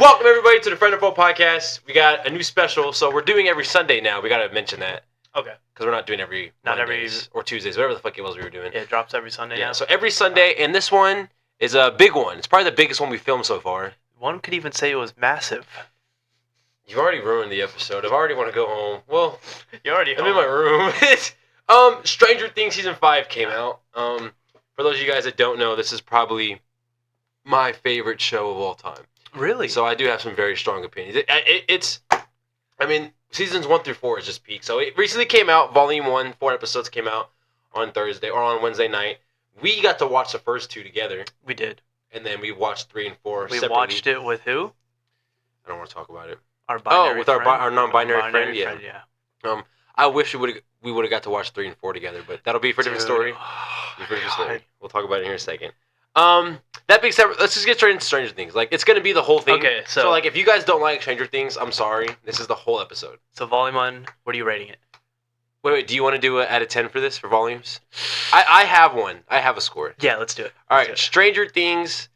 Welcome everybody to the Friend of Foe podcast. We got a new special, so we're doing every Sunday now. We gotta mention that. Okay. Because we're not doing every Mondays or Tuesdays, whatever the fuck it was we were doing. Yeah, it drops every Sunday now. So every Sunday, and this one is a big one. It's probably the biggest one we filmed so far. One could even say it was massive. You've already ruined the episode. I already want to go home. Well, I'm in my room. Stranger Things Season 5 came out. For those of you guys that don't know, this is probably my favorite show of all time. Really? So I do have some very strong opinions. Seasons 1 through 4 is just peak. So it recently came out, Volume 1, 4 episodes came out on Thursday or on Wednesday night. We got to watch the first 2 together. We did. And then we watched 3 and 4 We separately. watched it with who? I don't want to talk about it. Our binary friend. Our non-binary friend, yeah. Yeah. I wish we would have got to watch 3 and 4 together, but that'll be for a different story. We'll talk about it here in a second. That being said, let's just get straight into Stranger Things. Like, it's going to be the whole thing. Okay, so like, if you guys don't like Stranger Things, I'm sorry. This is the whole episode. So, Volume 1, what are you rating it? Wait, do you want to do an out of 10 for this, for volumes? I have one. I have a score. Yeah, let's do it. All right, Stranger Things,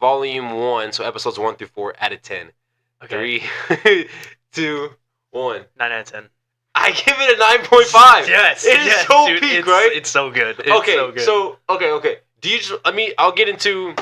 Volume 1, so episodes 1 through 4, out of 10. Okay. 3, 2, 1. 9 out of 10. I give it a 9.5. Yes. It is so dude, peak, right? It's so good. Okay. Do you just, I'll get into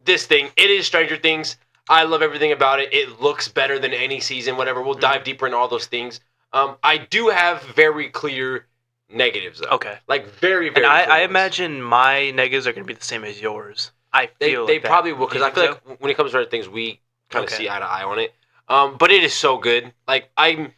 this thing. It is Stranger Things. I love everything about it. It looks better than any season, whatever. We'll dive deeper into all those things. I do have very clear negatives, though. Okay. Like, very, very And clear I ones. imagine my negatives are going to be the same as yours. I feel They like probably will, because I feel like when it comes to other things, we kind of see eye to eye on it. But it is so good. Like, I'm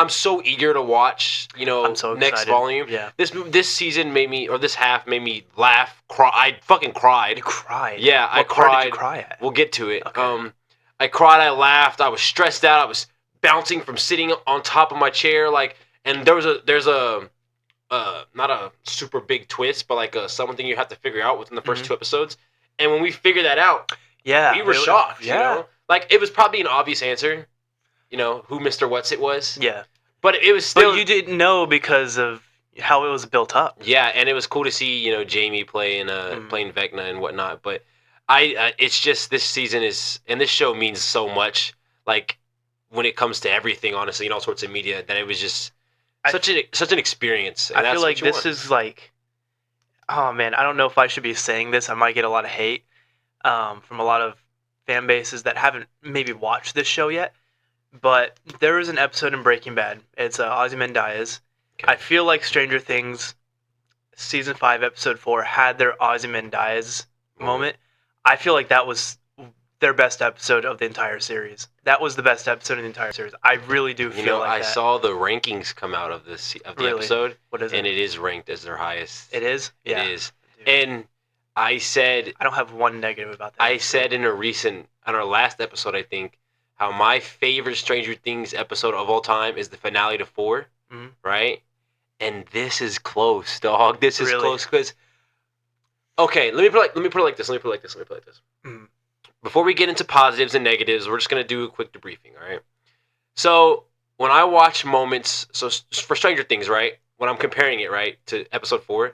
so eager to watch, I'm so next excited. volume. Yeah. This season made me, or this half made me laugh, cry. I fucking cried. You cried? Yeah, I cried. What part did you cry at? We'll get to it. Okay. I cried, I laughed, I was stressed out, I was bouncing from sitting on top of my chair, like, and there's a not a super big twist, but like something you have to figure out within the first 2 episodes. And when we figured that out, we were shocked. Yeah. Like, it was probably an obvious answer. Who Mr. What's-It was. Yeah. But it was still... But you didn't know because of how it was built up. Yeah, and it was cool to see, Jamie playing Vecna and whatnot. But it's just, this season is... And this show means so much, like, when it comes to everything, honestly, in all sorts of media, that it was just such an experience. And I feel like this is like... Oh, man, I don't know if I should be saying this. I might get a lot of hate from a lot of fan bases that haven't maybe watched this show yet. But there is an episode in Breaking Bad. It's Ozymandias. Okay. I feel like Stranger Things Season 5, Episode 4 had their Ozymandias moment. I feel like that was their best episode of the entire series. That was the best episode in the entire series. I really do feel like that. I saw the rankings come out of the episode. What is it? And it is ranked as their highest. It is? Yeah. It is. Dude. And I said... I don't have one negative about that. I said on our last episode, I think, how my favorite Stranger Things episode of all time is the finale to 4, right? And this is close, dog. This is close because... Okay, let me put it like this. Before we get into positives and negatives, we're just going to do a quick debriefing, all right? So, when I watch moments... So, for Stranger Things, right? When I'm comparing it, right, to episode 4,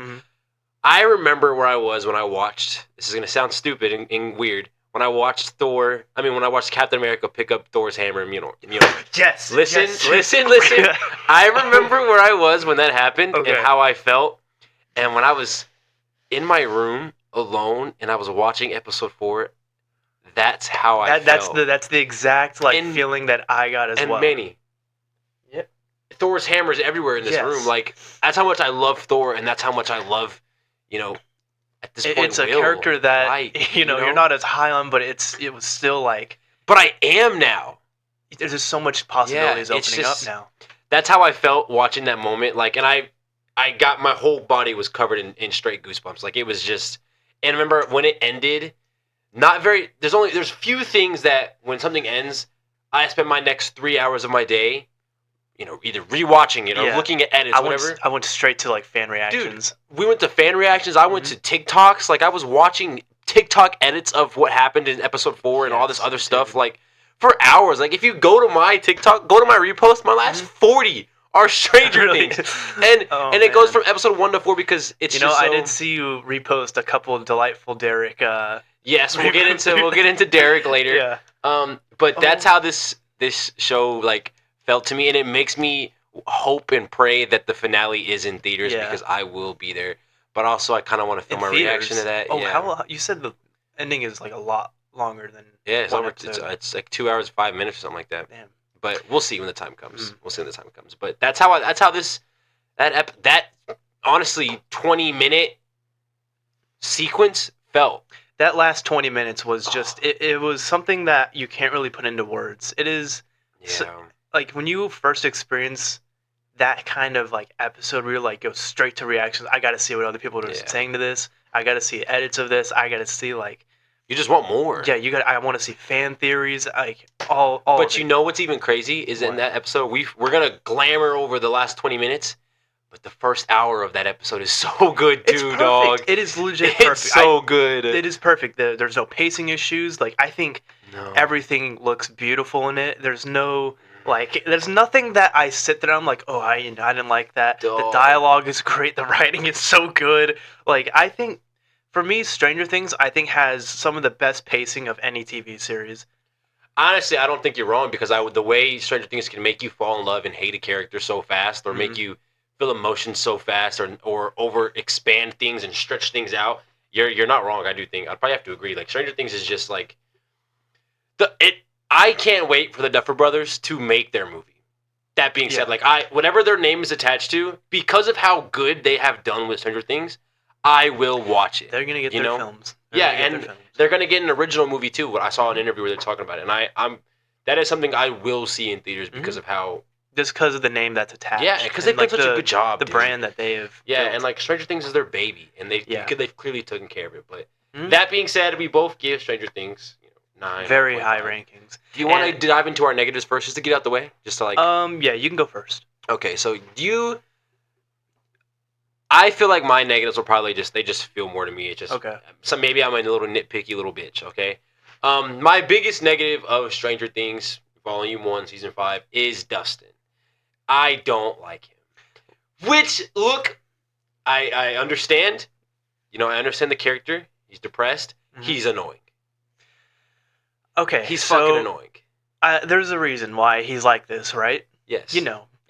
I remember where I was when I watched... This is going to sound stupid and weird. When I watched when I watched Captain America pick up Thor's hammer and Yes. Listen. I remember where I was when that happened and how I felt. And when I was in my room alone and I was watching episode 4, that's how I felt. That's the exact feeling that I got as well. And Manny. Yep. Thor's hammer's everywhere in this room. Like, that's how much I love Thor, and that's how much I love, at this point, it's a character that you're not as high on, but it was still like. But I am now. There's just so much possibilities opening up now. That's how I felt watching that moment. Like, and I got, my whole body was covered in straight goosebumps. Like, it was just. And remember when it ended, there's few things that when something ends, I spend my next 3 hours of my day, either rewatching it or looking at edits, whatever. I went straight to fan reactions. Dude, we went to fan reactions. I went to TikToks. Like, I was watching TikTok edits of what happened in episode 4 and all this other stuff, like, for hours. Like, if you go to my TikTok, go to my repost, my last 40 are Stranger Things. And it goes from episode 1 to 4 because it's I did see you repost a couple of delightful Derek. Yes, we'll get into Derek later. Yeah. But that's how this show like felt to me, and it makes me hope and pray that the finale is in theaters because I will be there. But also, I kind of want to film my reaction to that. Oh, how you said the ending is like a lot longer than it's over. It's like 2 hours 5 minutes or something like that. Damn. But we'll see when the time comes. We'll see when the time comes. But that's how this that honestly 20-minute sequence felt. That last 20 minutes was just it was something that you can't really put into words. It is like when you first experience that kind of like episode where you like go straight to reactions. I got to see what other people are saying to this. I got to see edits of this. I got to see like you just want more. Yeah, I want to see fan theories, like all. But you know what's even crazy is in that episode we're gonna glamour over the last 20 minutes, but the first hour of that episode is so good too, dog. It is legit perfect. It's so good. It is perfect. There's no pacing issues. Like I think everything looks beautiful in it. There's no there's nothing that I sit there and I'm like, oh, I didn't like that. Dog. The dialogue is great. The writing is so good. Like I think. For me, Stranger Things, I think, has some of the best pacing of any TV series. Honestly, I don't think you're wrong because the way Stranger Things can make you fall in love and hate a character so fast, or make you feel emotions so fast, or over expand things and stretch things out. You're not wrong. I do think I'd probably have to agree. Like Stranger Things is just like I can't wait for the Duffer Brothers to make their movie. That being said, like whatever their name is attached to, because of how good they have done with Stranger Things. I will watch it. They're gonna get their films. They're gonna get an original movie too. I saw an interview where they're talking about it, and I'm that is something I will see in theaters because of how just because of the name that's attached. Yeah, because they've done such a good job. The brand that they have. Yeah, built. And like Stranger Things is their baby, and they've clearly taken care of it. But that being said, we both give Stranger Things 9. Very high rankings. Do you want to dive into our negatives first, just to get out the way, just to like? Yeah, you can go first. Okay, so I feel like my negatives will probably they just feel more to me. It's just So maybe I'm a little nitpicky little bitch. Okay, my biggest negative of Stranger Things Volume 1, Season 5 is Dustin. I don't like him. Which look, I understand. I understand the character. He's depressed. He's annoying. Okay, he's fucking annoying. There's a reason why he's like this, right? Yes.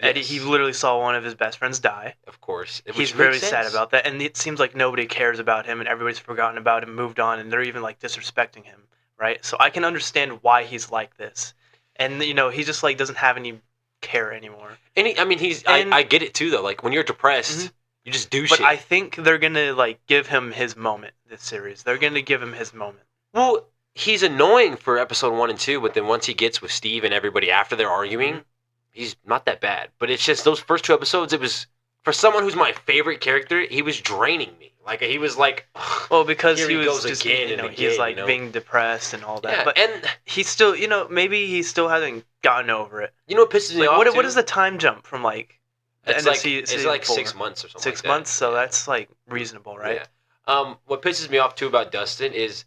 Eddie, he literally saw one of his best friends die. Of course. He's very sad about that, and it seems like nobody cares about him, and everybody's forgotten about him, moved on, and they're even like disrespecting him, right? So I can understand why he's like this, and he just like doesn't have any care anymore. And I get it too though. Like when you're depressed, you just do shit. But I think they're gonna like give him his moment. This series, they're gonna give him his moment. Well, he's annoying for episode 1 and 2, but then once he gets with Steve and everybody after they're arguing. He's not that bad, but it's just those first 2 episodes. It was for someone who's my favorite character. He was draining me. Like he was like, well, because he was just he's like being depressed and all that. Yeah, but and he's still, maybe he still hasn't gotten over it. You know what pisses me off? What is the time jump from like? It's like 6 months or something. 6 months, so that's like reasonable, right? Yeah. What pisses me off too about Dustin is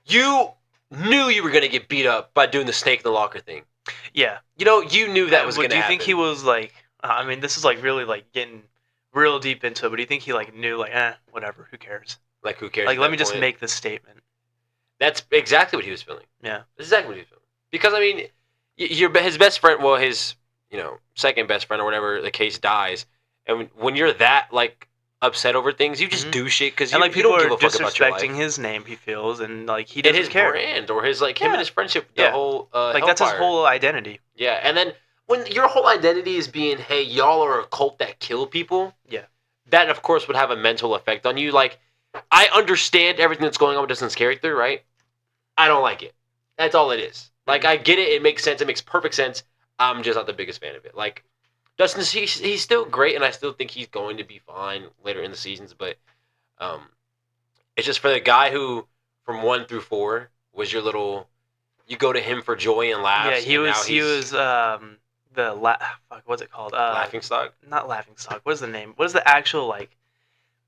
you knew you were gonna get beat up by doing the snake in the locker thing. Yeah. You knew that was going to happen. Do you think he was like, this is like really like getting real deep into it, but do you think he like knew like, whatever, who cares? Like who cares? Like let me just make this statement. That's exactly what he was feeling. Yeah. That's exactly what he was feeling. Because his best friend, well his, second best friend or whatever the case dies, and when you're that like upset over things, you just do shit because you don't give a fuck about your life. Disrespecting his name, he feels, and like he doesn't care. His brand or his him and his friendship, the whole that's his whole identity. Yeah, and then when your whole identity is being, hey, y'all are a cult that kill people. Yeah, that of course would have a mental effect on you. Like, I understand everything that's going on with Dustin's character, right? I don't like it. That's all it is. Like, I get it. It makes sense. It makes perfect sense. I'm just not the biggest fan of it. Like. Dustin, he's still great, and I still think he's going to be fine later in the seasons. But it's just for the guy who, from 1 through 4, was your little. You go to him for joy and laughs. Yeah, he was what's it called? Laughing Stock. Not Laughing Stock. What is the name? What is the actual like?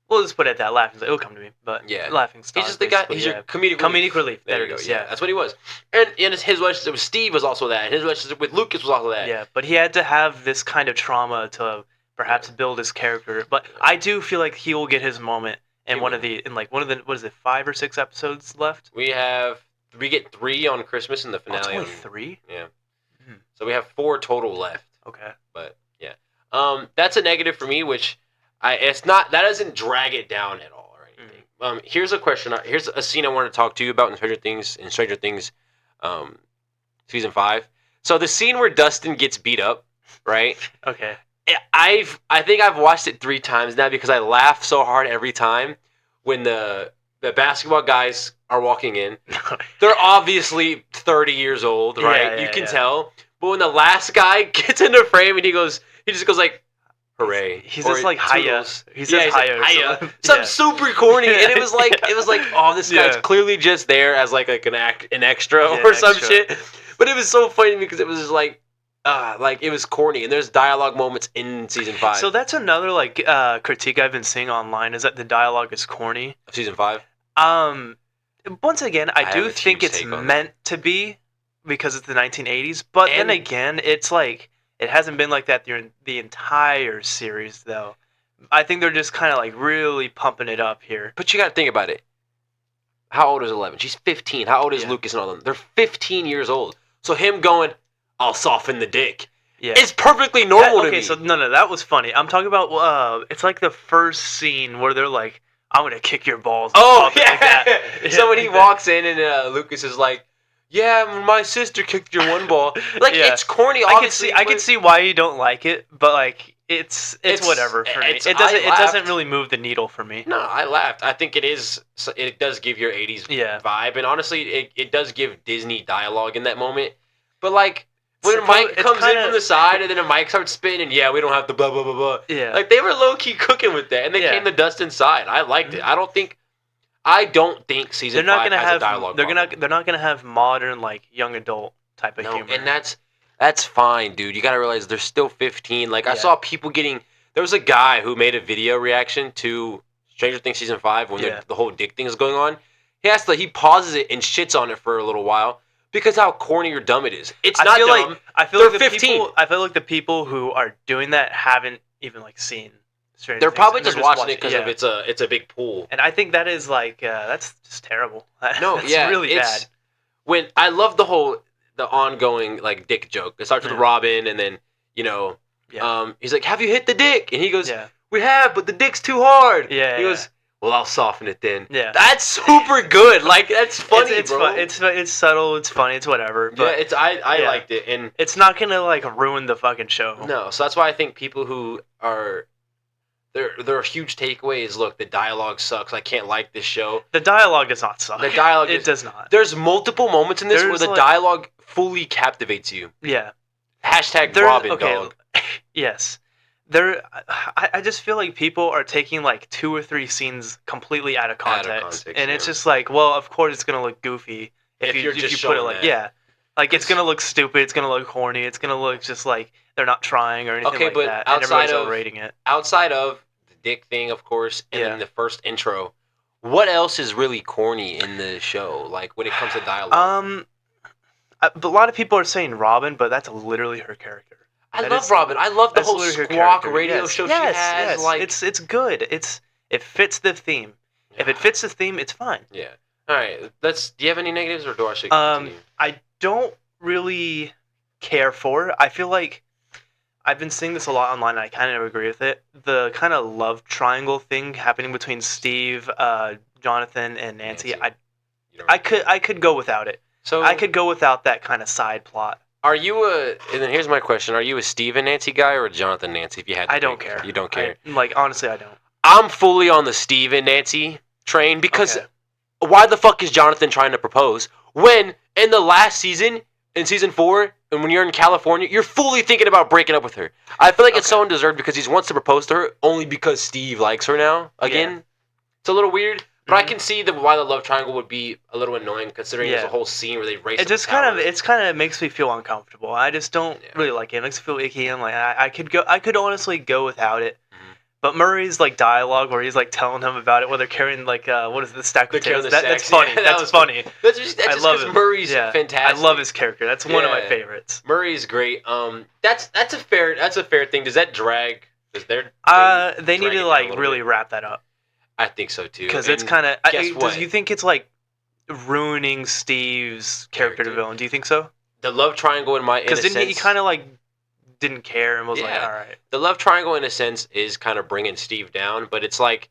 We'll just put it at that. Laughing Stock. It'll come to me. But yeah, Laughing Stock. He's just the guy. He's your comedic relief. There you go. Yeah, that's what he was. And his relationship with Steve was also that. And his relationship with Lucas was also that. Yeah, but he had to have this kind of trauma to perhaps build his character. But I do feel like he will get his moment in what is it, 5 or 6 episodes left? We have we get 3 on Christmas and the finale. It's only on 3. Yeah. So we have 4 total left. Okay. But yeah, that's a negative for me, which it's not, that doesn't drag it down at all or anything. Here's a question. Here's a scene I want to talk to you about in Stranger Things, season 5. So the scene where Dustin gets beat up, right? Okay. I think I've watched it 3 times now because I laugh so hard every time when the basketball guys are walking in. They're obviously 30 years old, right? You can tell. But when the last guy gets in the frame and he just goes like, hooray. He's just like hiya. He says hiya. Something super corny. And it was like, oh, this guy's clearly just there as like an extra or some shit. But it was so funny because it was just like it was corny, and there's dialogue moments in season 5. So that's another critique I've been seeing online, is that the dialogue is corny. Of season 5? Once again, I do think it's meant to be because it's the 1980s, but then again, it's like it hasn't been like that during the entire series, though. I think they're just kind of like really pumping it up here. But you got to think about it. How old is 11? She's 15. How old is Lucas and all them? They're 15 years old. So him going, I'll soften the dick. Yeah. It's perfectly normal to me. Okay, so no, that was funny. I'm talking about, it's like the first scene where they're like, I'm going to kick your balls. Oh, yeah. Like that. So when he walks in and Lucas is like, yeah, my sister kicked your one ball. Like, it's corny, obviously. I can see why you don't like it, but, like, it's whatever for me. It doesn't really move the needle for me. No, I laughed. I think it does give your 80s vibe, and honestly, it does give Disney dialogue in that moment. But, like, when Mike comes in from the side and then a Mike starts spinning, we don't have to blah, blah, blah, blah. Yeah. Like, they were low-key cooking with that, and they came to Dustin's side. I liked it. I don't think season 5 has a dialogue problem. They're not going to have modern, like, young adult type of humor. And that's fine, dude. You got to realize they're still 15. Like, I saw people there was a guy who made a video reaction to Stranger Things season 5 when the whole dick thing is going on. He pauses it and shits on it for a little while. Because how corny or dumb it is. It's not dumb. I feel like 15. I feel like the people who are doing that haven't even seen Stranger Things. They're probably just watching it because it's a big pool. And I think that is that's just terrible. No, that's really bad. When I love the ongoing like dick joke. It starts with Robin, and then he's like, "Have you hit the dick?" And he goes, "We have, but the dick's too hard." Yeah. He goes, well, I'll soften it then. Yeah. That's super good. Like, that's funny, it's bro. It's subtle. It's funny. It's whatever. But I liked it, and it's not gonna like ruin the fucking show. No, so that's why I think people who are their huge takeaways. Look, the dialogue sucks. I can't like this show. The dialogue does not suck. The dialogue does not. There's multiple moments in this where the dialogue fully captivates you. Yeah. Hashtag Robin, dog. Yes. I just feel like people are taking like 2 or 3 scenes completely out of context, and it's just like, well, of course it's gonna look goofy if you put it like like it's gonna look stupid, it's gonna look corny, it's gonna look just like they're not trying or anything like that, and everybody's overrating it. Outside of the dick thing, of course, and then the first intro, what else is really corny in the show? Like when it comes to dialogue, but a lot of people are saying Robin, but that's literally her character. I love Robin. I love the whole squawk radio show she has. Yes. Like, it's good. It fits the theme. If it fits the theme, it's fine. Yeah. All right. Do you have any negatives, or do I should continue? I don't really care for it. I feel like I've been seeing this a lot online, and I kind of agree with it. The kind of love triangle thing happening between Steve, Jonathan, and Nancy. I could go without it. So I could go without that kind of side plot. And then here's my question. Are you a Steve and Nancy guy or a Jonathan Nancy if you had to I don't care. You don't care? Honestly, I don't. I'm fully on the Steve and Nancy train because why the fuck is Jonathan trying to propose when in the last season, in season 4, and when you're in California, you're fully thinking about breaking up with her? I feel like it's so undeserved because he wants to propose to her only because Steve likes her now. Again, it's a little weird. But I can see why the love triangle would be a little annoying, considering there's a whole scene where they race. It just kind of makes me feel uncomfortable. I just don't really like it. It makes me feel icky. And like I could honestly go without it. Mm-hmm. But Murray's like dialogue where he's like telling him about it, while they're carrying like what is it, the stack of potatoes? That's funny. That's funny. That's just because Murray's fantastic. I love his character. That's one of my favorites. Murray's great. That's a fair thing. Does that drag? They need to like really wrap that up. I think so too. Because it's kind of. Do you think it's like ruining Steve's character development. Do you think so? The love triangle because didn't he kind of like didn't care and was like, all right. The love triangle in a sense is kind of bringing Steve down, but it's like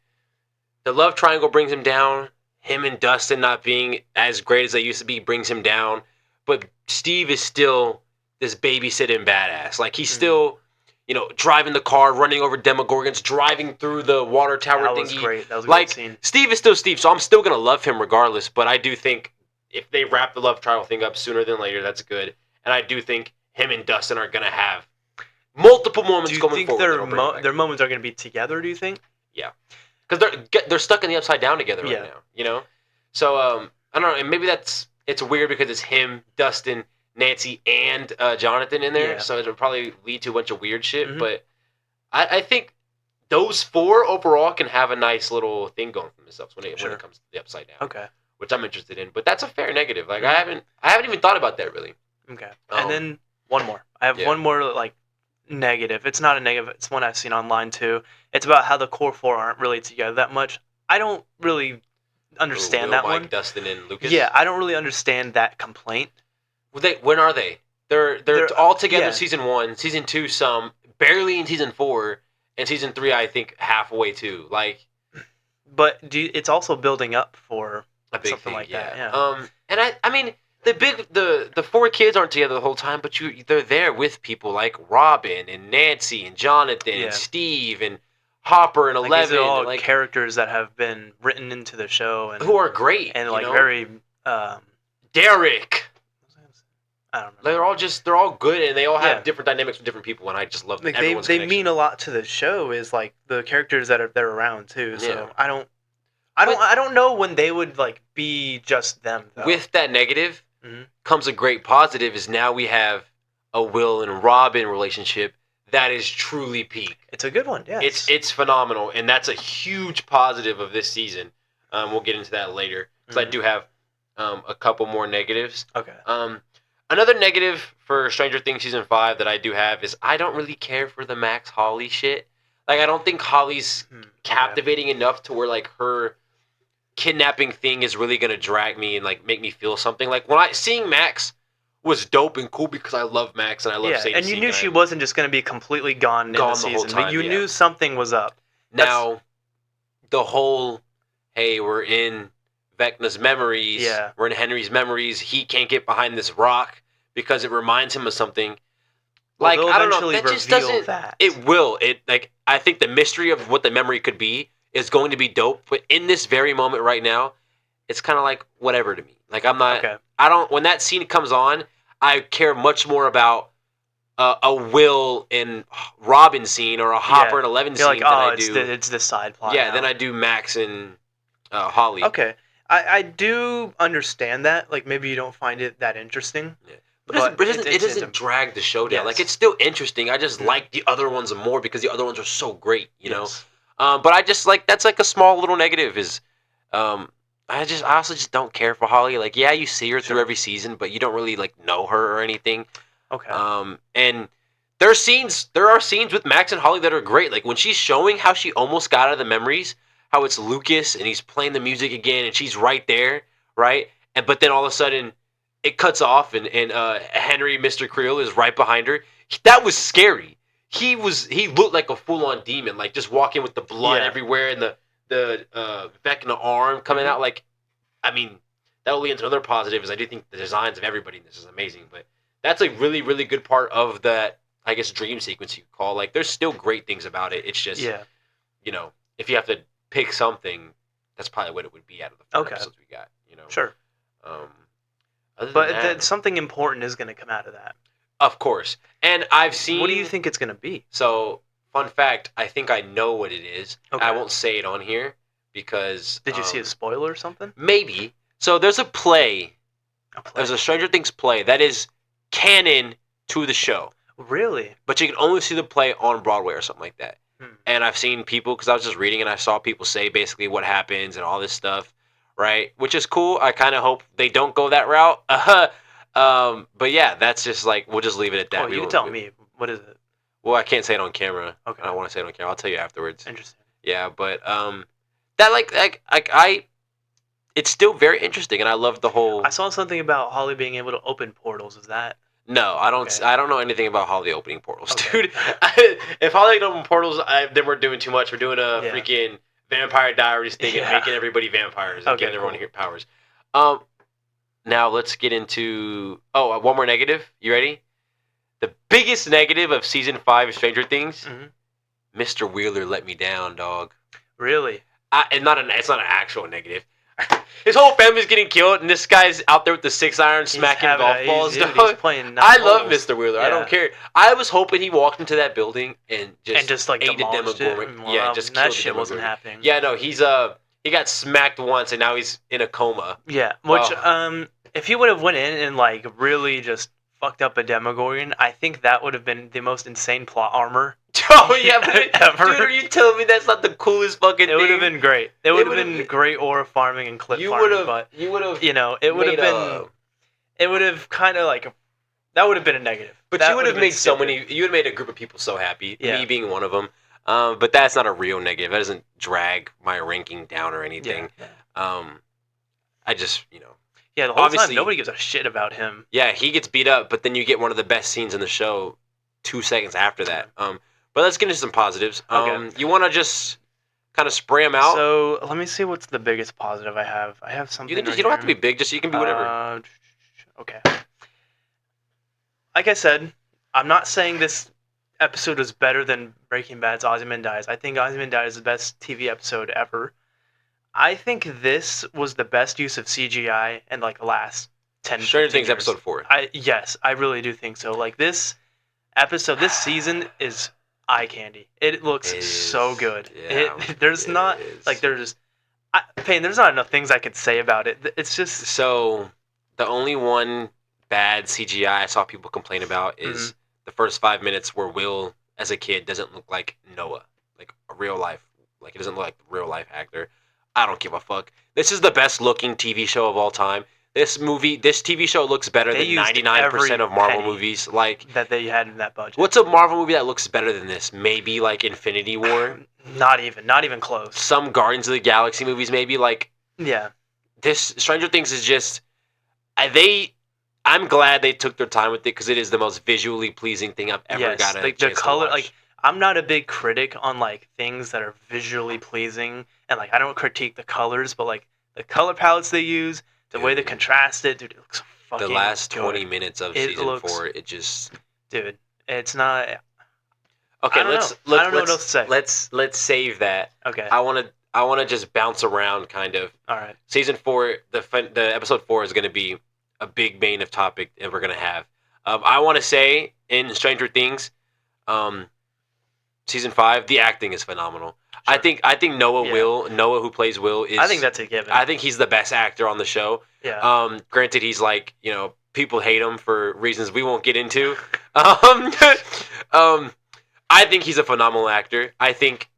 the love triangle brings him down. Him and Dustin not being as great as they used to be brings him down, but Steve is still this babysitting badass. Like he's still, driving the car, running over Demogorgons, driving through the water tower thingy. That was great. That was a great scene. Steve is still Steve, so I'm still gonna love him regardless. But I do think if they wrap the love triangle thing up sooner than later, that's good. And I do think him and Dustin are gonna have multiple moments going forward. Do you think their moments are gonna be together? Do you think? Yeah, because they're stuck in the Upside Down together right now. So I don't know, and maybe it's weird because it's him, Dustin, Nancy, and Jonathan in there, so it'll probably lead to a bunch of weird shit. Mm-hmm. But I think those four overall can have a nice little thing going for themselves when it comes to the Upside Down. Okay. Which I'm interested in, but that's a fair negative. Like I haven't even thought about that really. Okay. And then one more. I have one more like negative. It's not a negative. It's one I've seen online too. It's about how the core four aren't really together that much. I don't really understand that Mike, one. Dustin, and Lucas. Yeah, I don't really understand that complaint. When are they? They're all together. Season 1, season 2, some barely in season 4, and season 3 I think halfway too. Like, but it's also building up for a big something thing, like that. Yeah. And I mean the four kids aren't together the whole time, but they're there with people like Robin and Nancy and Jonathan and Steve and Hopper and Eleven. These are all characters that have been written into the show and who are great and very Derek. I don't know. They're all good, and they all have different dynamics with different people, and I just love them. They mean a lot to the show. Is like the characters that they're around too. So I don't know when they would like be just them. Though. With that negative comes a great positive. Is now we have a Will and Robin relationship that is truly peak. It's a good one. Yeah, it's phenomenal, and that's a huge positive of this season. We'll get into that later because I do have a couple more negatives. Okay. Another negative for Stranger Things season 5 that I do have is I don't really care for the Max Holly shit. Like I don't think Holly's captivating enough to where like her kidnapping thing is really gonna drag me and like make me feel something. Like seeing Max was dope and cool because I love Max and I love Sadie. And you knew she wasn't just gonna be completely gone in the season, but you knew something was up. Now, the whole we're in Vecna's memories. Yeah. We're in Henry's memories. He can't get behind this rock because it reminds him of something. Like I don't know. That just doesn't. It will. I think the mystery of what the memory could be is going to be dope. But in this very moment right now, it's kind of like whatever to me. Like I'm not. Okay. I don't. When that scene comes on, I care much more about a Will and Robin scene or a Hopper and 11 scene than I do. It's the side plot. Yeah. Then I do Max and Holly. Okay. I do understand that. Like maybe you don't find it that interesting. Yeah. But it doesn't drag the show down. Yes. Like it's still interesting. I just like the other ones more because the other ones are so great, you know. But I just like that's like a small little negative is I also just don't care for Holly. Like you see her through every season, but you don't really like know her or anything. Okay. And there are scenes with Max and Holly that are great. Like when she's showing how she almost got out of the memories, how it's Lucas and he's playing the music again and she's right there, right? But then all of a sudden it cuts off and Henry, Mr. Creel, is right behind her. That was scary. He looked like a full-on demon, like just walking with the blood everywhere and the Vecna arm coming out. Like, I mean, that will lead into another positive is I do think the designs of everybody in this is amazing. But that's a really, really good part of that, I guess, dream sequence you could call. Like, there's still great things about it. It's just, you know, if you have to pick something, that's probably what it would be out of the four episodes we got, you know. Sure. But something important is going to come out of that. Of course. And I've seen... What do you think it's going to be? So, fun fact, I think I know what it is. Okay. I won't say it on here because... Did you see a spoiler or something? Maybe. So, there's a play. There's a Stranger Things play that is canon to the show. Really? But you can only see the play on Broadway or something like that. And I've seen people, because I was just reading and I saw people say basically what happens and all this stuff. Right, which is cool. I kind of hope they don't go that route. But yeah, that's just like we'll just leave it at that. Oh, you can tell me. What is it? Well, I can't say it on camera. Okay. I don't want to say it on camera. I'll tell you afterwards. Interesting. Yeah, but that it's still very interesting, and I love the whole. I saw something about Holly being able to open portals. Is that? No, I don't. Okay. I don't know anything about Holly opening portals, Okay. dude. If Holly can open portals, then we're doing too much. We're doing a freaking Vampire Diaries thing and making everybody vampires and getting their own powers. Now let's get into one more negative. You ready? The biggest negative of season 5 of Stranger Things. Mm-hmm. Mr. Wheeler let me down, dog. Really? It's not an actual negative. His whole family's getting killed, and this guy's out there with the 6-iron smacking golf balls. He's playing I love Mr. Wheeler. Yeah. I don't care. I was hoping he walked into that building and just like ate a Demogorgon. Yeah, just that shit wasn't happening. Yeah, no, he got smacked once, and now he's in a coma. Yeah, which if he would have went in and like really just fucked up a Demogorgon, I think that would have been the most insane plot armor. Oh yeah, ever. Dude, are you telling me that's not the coolest fucking thing? It would have been great. It would have been great ore farming and clip farming, but you would have, it would have been, it would have kind of like, that would have been a negative. But that you would have made you would have made a group of people so happy. Yeah. Me being one of them. But that's not a real negative. That doesn't drag my ranking down or anything. Yeah. I just, Yeah, the whole time nobody gives a shit about him. Yeah, he gets beat up, but then you get one of the best scenes in the show 2 seconds after that. But let's get into some positives. Okay. You want to just kind of spray them out? So let me see what's the biggest positive I have. I have something. You don't have to be big. Just you can be whatever. Okay. Like I said, I'm not saying this episode was better than Breaking Bad's Ozymandias. I think Ozymandias is the best TV episode ever. I think this was the best use of CGI in like the last 10 years. Stranger Things episode 4. Yes, I really do think so. Like this episode, this season is eye candy. It looks so good. Yeah, there's not enough things I could say about it. It's just so the only one bad CGI I saw people complain about is the first 5 minutes where Will, as a kid, doesn't look like Noah, like a real life, like he doesn't look like a real life actor. I don't give a fuck. This is the best looking TV show of all time. This TV show looks better than 99% of Marvel movies. Like that they had in that budget. What's a Marvel movie that looks better than this? Maybe like Infinity War. Not even close. Some Guardians of the Galaxy movies, maybe like. Yeah. This Stranger Things is just, I'm glad they took their time with it because it is the most visually pleasing thing I've ever gotten. Like the color, like I'm not a big critic on like things that are visually pleasing, and like I don't critique the colors, but like the color palettes they use. The way they contrast it, dude, it looks fucking The last 20 good. minutes of season 4, it just... Dude, it's not... Okay, I don't know what else to say. Let's save that. Okay. I want to just bounce around, kind of. All right. Season 4, the episode 4 is going to be a big main of topic that we're going to have. I want to say, in Stranger Things, season 5, the acting is phenomenal. Sure. I think Noah who plays Will is... I think that's a given. I think he's the best actor on the show. Yeah. Granted, he's like, people hate him for reasons we won't get into. I think he's a phenomenal actor. I think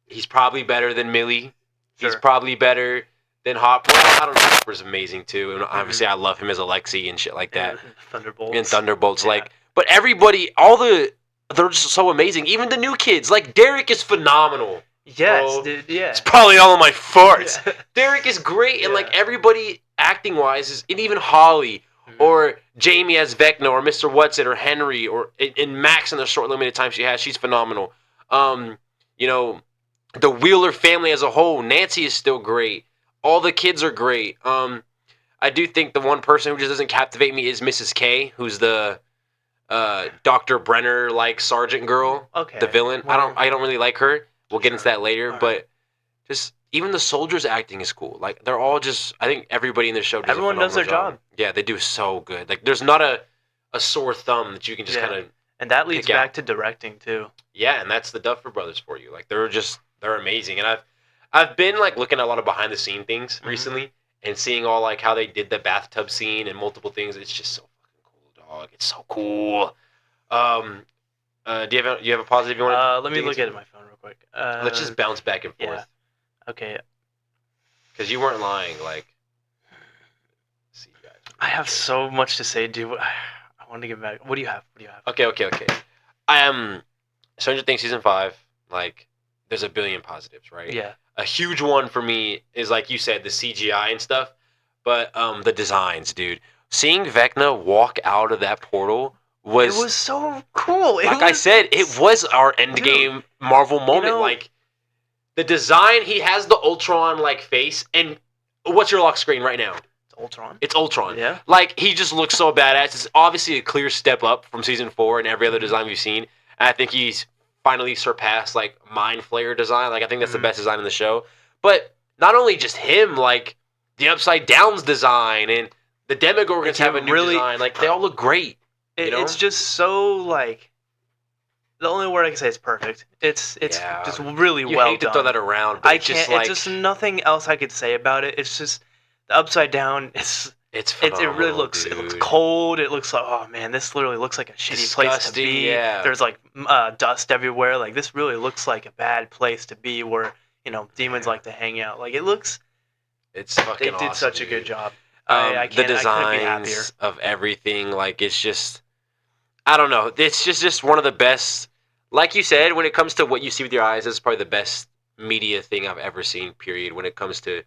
he's probably better than Millie. Sure. He's probably better than Hopper. I don't know. Hopper's amazing too. And obviously I love him as Alexei and shit like that. And Thunderbolts. Yeah. But everybody, they're just so amazing. Even the new kids. Like, Derek is phenomenal. Yes, bro. Dude, yeah. It's probably all of my farts. Yeah. Derek is great, and like everybody acting-wise, and even Holly, or Jamie as Vecna, or Mr. Whatsit, or Henry, and Max in the short limited time she has, she's phenomenal. The Wheeler family as a whole, Nancy is still great. All the kids are great. I do think the one person who just doesn't captivate me is Mrs. K, who's the Dr. Brenner sergeant girl, the villain. Well, I don't really like her. We'll get into that later, but just even the soldiers acting is cool. Like they're all just. I think everybody in the show. Everyone does their job. Yeah, they do so good. Like there's not a sore thumb that you can just kind of. And that leads back to directing too. Yeah, and that's the Duffer Brothers for you. Like they're amazing, and I've been looking at a lot of behind the scene things recently and seeing all how they did the bathtub scene and multiple things. It's just so fucking cool, dog. It's so cool. Do you have a positive you want to? Let me look at my phone real quick. Let's just bounce back and forth. Yeah. Okay. Because you weren't lying. See, guys. I have so much to say, dude. I want to get back. What do you have? Okay. I am Stranger Things season 5. There's a billion positives, right? Yeah. a huge one for me is, like you said, the CGI and stuff, but the designs, dude. Seeing Vecna walk out of that portal it was so cool. I said, it was our Endgame Marvel moment. Like, the design, he has the Ultron like face, and what's your lock screen right now? Ultron. It's Ultron. Yeah. Like, he just looks so badass. It's obviously a clear step up from season 4 and every other design we've seen. And I think he's finally surpassed, like, Mind Flayer design. Like, I think that's the best design in the show. But not only just him, like, the Upside Down's design and the Demogorgons have a new design. Like, they all look great. It's just so, like, the only word I can say is perfect. It's just really well done. You hate to throw that around, but it's just like... It's just nothing else I could say about it. It's just... The Upside Down, it's phenomenal, it really looks, dude. It looks cold. It looks like, oh man, this literally looks like a shitty place to be. Yeah. There's like dust everywhere. Like, this really looks like a bad place to be where, demons like to hang out. Like, it's fucking awesome. They did such dude. A good job. The designs of everything, like, it's just, I don't know. It's just one of the best. Like you said, when it comes to what you see with your eyes, it's probably the best media thing I've ever seen. Period. When it comes to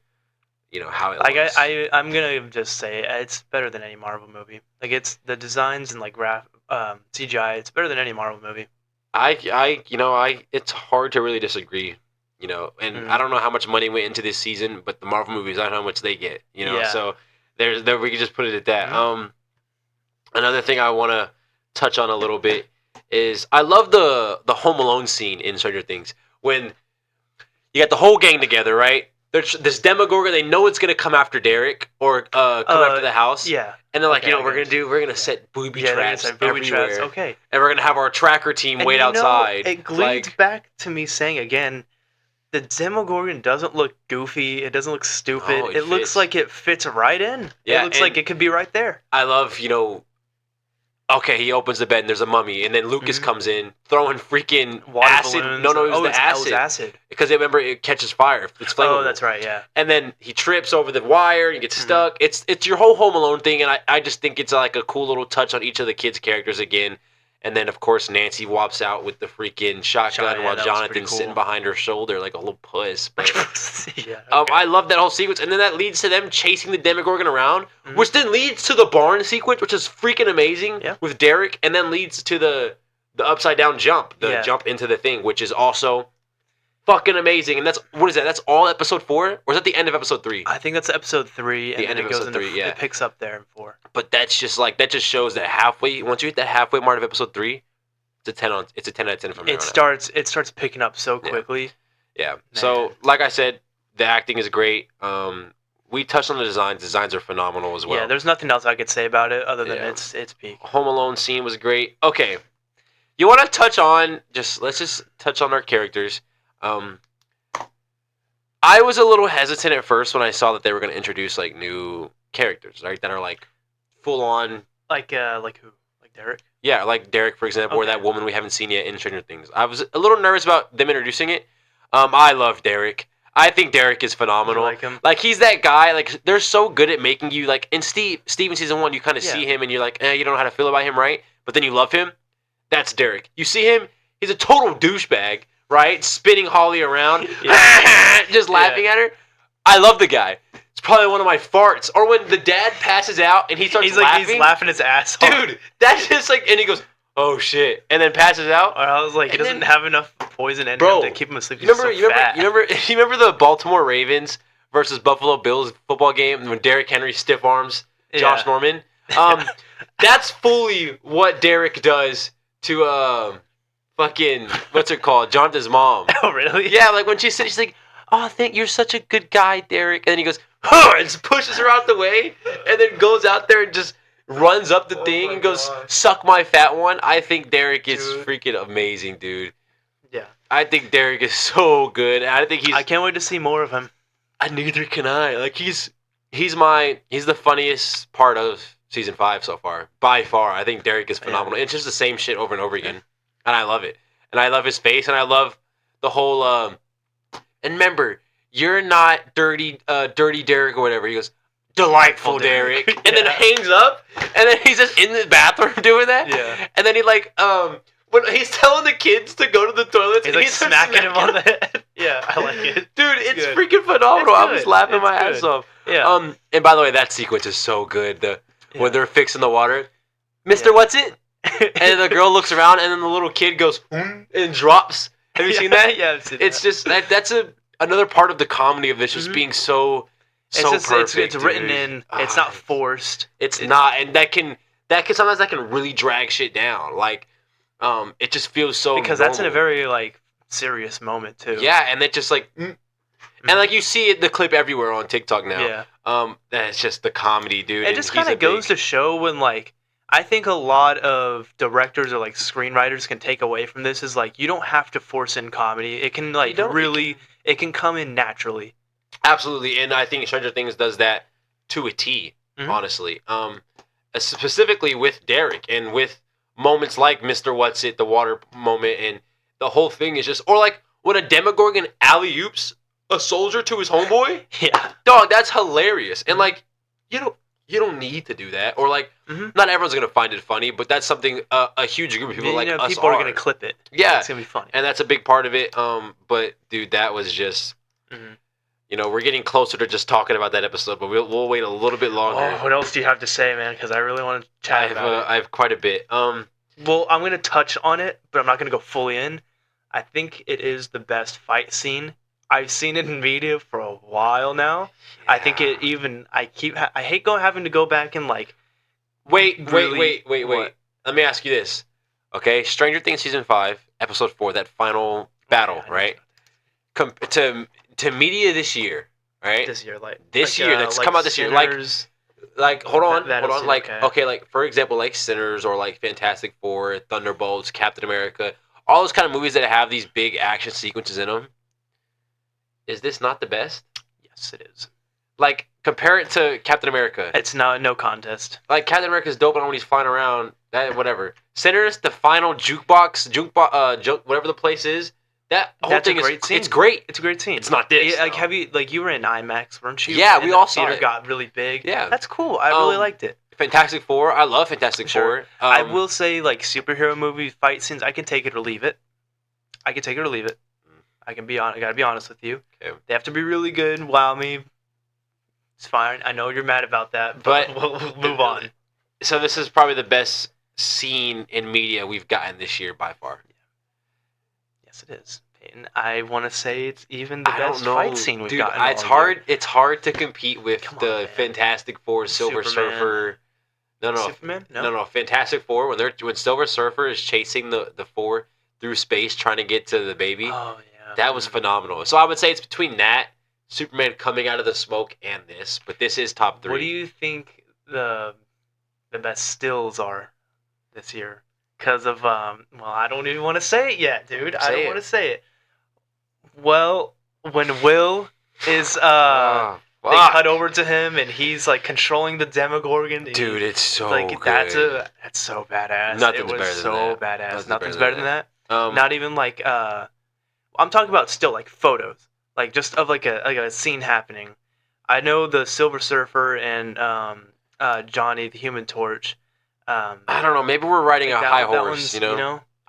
how it looks. I'm gonna just say it's better than any Marvel movie. Like, it's the designs and like CGI. It's better than any Marvel movie. It's hard to really disagree. And I don't know how much money went into this season, but the Marvel movies, I don't know how much they get. So there we can just put it at that. Another thing I want to touch on a little bit is I love the Home Alone scene in Stranger Things when you got the whole gang together, right? There's this Demogorgon. They know it's gonna come after Derek or come after the house. Yeah. And they're like, we're gonna set booby traps everywhere. Okay. And we're gonna have our tracker team wait outside. It leads back to me saying again, the Demogorgon doesn't look goofy. It doesn't look stupid. It looks like it fits right in. Yeah, it looks like it could be right there. I love, okay, he opens the bed and there's a mummy, and then Lucas comes in throwing freaking water acid. balloons. No, it was the acid. It was acid. Because remember, it catches fire. It's flammable. Oh, that's right, yeah. And then he trips over the wire and he gets stuck. It's your whole Home Alone thing, and I just think it's like a cool little touch on each of the kids' characters again. And then, of course, Nancy wops out with the freaking shotgun while Jonathan's sitting behind her shoulder like a little puss. But, I love that whole sequence. And then that leads to them chasing the Demogorgon around, which then leads to the barn sequence, which is freaking amazing with Derek, and then leads to the upside down jump, jump into the thing, which is also fucking amazing. And what is that? That's all episode 4? Or is that the end of episode 3? I think that's episode 3. The end of episode 3, It picks up there in 4. But that's just like, that just shows that once you hit that halfway mark of episode 3, it's a 10 out of 10 from there. It starts picking up so quickly. Yeah. Man. So, like I said, the acting is great. We touched on the designs. The designs are phenomenal as well. Yeah, there's nothing else I could say about it other than it's peak. Home Alone scene was great. Okay. You want to touch on, let's just touch on our characters. I was a little hesitant at first when I saw that they were going to introduce like new characters, right? That are like full on. Like who? Like Derek? Yeah, like Derek, for example, or that woman we haven't seen yet in Stranger Things. I was a little nervous about them introducing it. I love Derek. I think Derek is phenomenal. You like him? Like, he's that guy. Like, they're so good at making you like. In Steve in season 1, you kind of see him and you're like, you don't know how to feel about him, right? But then you love him. That's Derek. You see him, he's a total douchebag, right? Spinning Holly around, just laughing at her. I love the guy. It's probably one of my farts. Or when the dad passes out and he starts laughing. He's laughing his ass off. Dude, that's just like, and he goes, oh shit, and then passes out. Or I was like, he doesn't have enough poison in him to keep him asleep. You remember the Baltimore Ravens versus Buffalo Bills football game when Derrick Henry stiff arms Josh Norman? That's fully what Derek does to fucking, what's it called, Jonathan's mom. Oh, really? Yeah, like when she's like, oh, you're such a good guy, Derek. And then he goes, huh, and just pushes her out the way, and then goes out there and just runs up the thing and goes, suck my fat one. I think Derek is freaking amazing, dude. Yeah. I think Derek is so good. I can't wait to see more of him. Neither can I. Like, he's the funniest part of season 5 so far. By far. I think Derek is phenomenal. It's just the same shit over and over again. And I love it. And I love his face, and I love the whole and remember, you're not dirty Derek or whatever. He goes, delightful Derek. And then hangs up, and then he's just in the bathroom doing that. Yeah. And then he like When he's telling the kids to go to the toilets, he's like smacking him on the head. Yeah, I like it. Dude, it's freaking phenomenal. I was laughing my ass off. Yeah. And by the way, that sequence is so good. When they're fixing the water, Mr. What's it? And the girl looks around, and then the little kid goes and drops. Have you seen that? Yeah, I've seen it's that. just that's another part of the comedy of this, just being so perfect. It's written in. It's not forced. It's not, and that can sometimes really drag shit down. Like, it just feels so because normal. That's in a very like serious moment too. Yeah, and it just like, and like you see it, the clip everywhere on TikTok now. Yeah. That's just the comedy, dude. It just kind of goes to show when like. I think a lot of directors or like screenwriters can take away from this is like you don't have to force in comedy. It can like it can come in naturally. Absolutely, and I think Stranger Things does that to a T. Honestly, specifically with Derek and with moments like Mr. What's It, the water moment, and the whole thing is just or like when a Demogorgon alley-oops a soldier to his homeboy. Yeah, dog, that's hilarious, and like you don't need to do that, or like not everyone's gonna find it funny, but that's something a huge group of people like us people are gonna clip it. Yeah, it's gonna be funny, and that's a big part of it. But dude, that was just, we're getting closer to just talking about that episode, but we'll wait a little bit longer. Oh, what else do you have to say, man? Because I really want to chat about it. I have quite a bit. Well, I'm gonna touch on it, but I'm not gonna go fully in. I think it is the best fight scene. I've seen it in media for a while now. Yeah. I think it even. I hate having to go back and like. Wait. Let me ask you this. Okay, Stranger Things season 5, episode 4, that final battle, right? To media this year, right? This year, this year that's come out this year, like hold on, like okay, like for example, like Sinners or like Fantastic Four, Thunderbolts, Captain America, all those kind of movies that have these big action sequences in them. Is this not the best? Yes, it is. Like, compare it to Captain America. It's no contest. Like, Captain America's dope when he's flying around. That whatever. Sinners, the final jukebox, whatever the place is. That's a great scene. It's great. It's a great scene. It's not this. Yeah, you were in IMAX, weren't you? Yeah, we all saw it. Got really big. Yeah, that's cool. I really liked it. Fantastic Four. I love Fantastic Four. I will say, like superhero movie fight scenes, I can take it or leave it. I gotta be honest with you. Okay. They have to be really good and wow me. It's fine. I know you're mad about that, but we'll move on. So this is probably the best scene in media we've gotten this year by far. Yeah. Yes, it is. Peyton, I want to say it's even the best fight scene we've gotten. It's hard. Year. It's hard to compete with Fantastic Four, Silver Surfer. No. Superman? No. Fantastic Four when Silver Surfer is chasing the four through space trying to get to the baby. Oh yeah. That was phenomenal. So I would say it's between that, Superman coming out of the smoke, and this. But this is top 3. What do you think the best stills are this year? Because of I don't even want to say it yet, dude. I don't want to say it. Well, when Will is they cut over to him and he's like controlling the Demogorgon. Dude, it's so good. That's so badass. Nothing's better than that. Badass. Nothing's better than that. Not even like I'm talking about still like photos, like just of like a scene happening. I know the Silver Surfer and Johnny the Human Torch. I don't know. Maybe we're riding a high horse.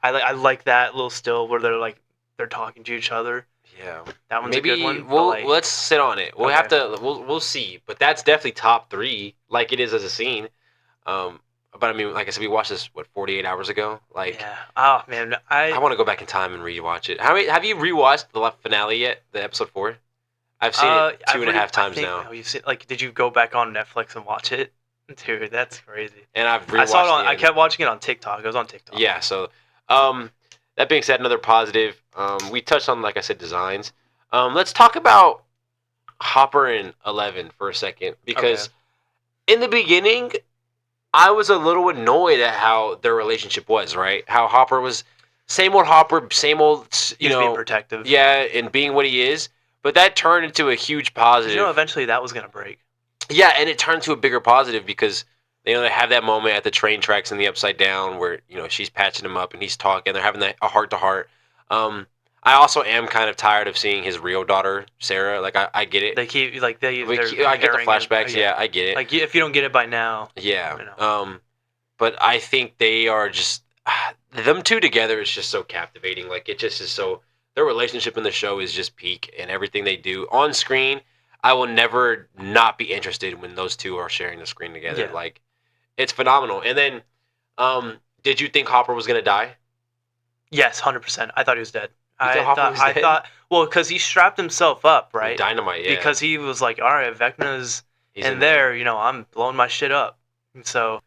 I like that little still where they're talking to each other. Yeah, that one's a good one. Let's sit on it. We'll have to. We'll see. But that's definitely top 3, like it is as a scene. But I mean, like I said, we watched this 48 hours ago. Like, yeah. Oh man, I want to go back in time and rewatch it. Have you rewatched the finale yet? The episode 4. I've seen it 2.5 times now. Oh, you see, like, did you go back on Netflix and watch it? Dude, that's crazy. And I've rewatched. I kept watching it on TikTok. It was on TikTok. Yeah. So, that being said, another positive. We touched on, like I said, designs. Let's talk about Hopper and Eleven for a second, because in the beginning, I was a little annoyed at how their relationship was. Right? How Hopper was same old Hopper, same old. Being protective. Yeah, and being what he is. But that turned into a huge positive. Eventually that was gonna break. Yeah, and it turned to a bigger positive because they have that moment at the train tracks in the Upside Down where she's patching him up and he's talking. They're having a heart to heart. I also am kind of tired of seeing his real daughter Sarah. Like I get it. They keep I get the flashbacks. Yeah, I get it. Like if you don't get it by now. Yeah. But I think they are just them two together is just so captivating. Like, it just is so. Their relationship in the show is just peak, and everything they do on screen. I will never not be interested when those two are sharing the screen together. Yeah. Like, it's phenomenal. And then, did you think Hopper was gonna die? Yes, 100%. I thought he was dead. I thought, well, because he strapped himself up, right? With dynamite, yeah. Because he was like, all right, Vecna's in there, I'm blowing my shit up. And so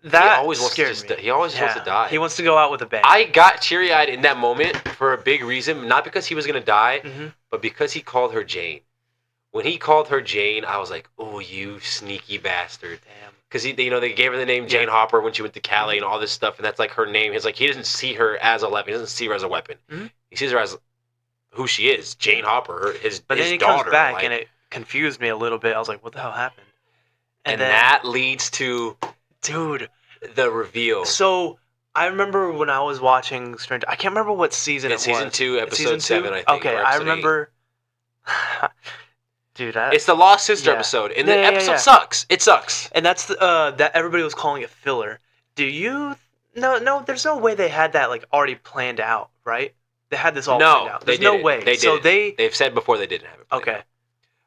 that he always wants to die. He wants to go out with a bang. I got teary-eyed in that moment for a big reason, not because he was gonna die, but because he called her Jane. When he called her Jane, I was like, "Oh, you sneaky bastard!" Damn. Because they gave her the name Jane Hopper when she went to Cali and all this stuff, and that's like her name. He's like, he doesn't see her as a weapon. He doesn't see her as a weapon. He sees her as who she is, Jane Hopper, his daughter. But then he comes back, and it confused me a little bit. I was like, "What the hell happened?" And then, that leads to, the reveal. So I remember when I was watching Stranger. I can't remember what season it was. Season 2, episode 7, I think. Okay, I remember. Dude, it's the Lost Sister episode, and the episode sucks. It sucks. And that's that everybody was calling it filler. Do you? No. There's no way they had that like already planned out, right? They had this all planned out. There's no way. They did. They've said before they didn't have it. Okay.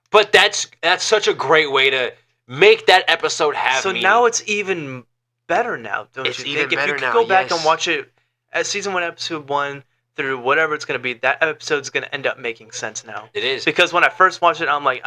But that's such a great way to make that episode have. So meaning. Now it's even better now, don't you think? If you could go back and watch it as season 1, episode 1. Through whatever it's going to be, that episode's going to end up making sense now. It is. Because when I first watched it, I'm like,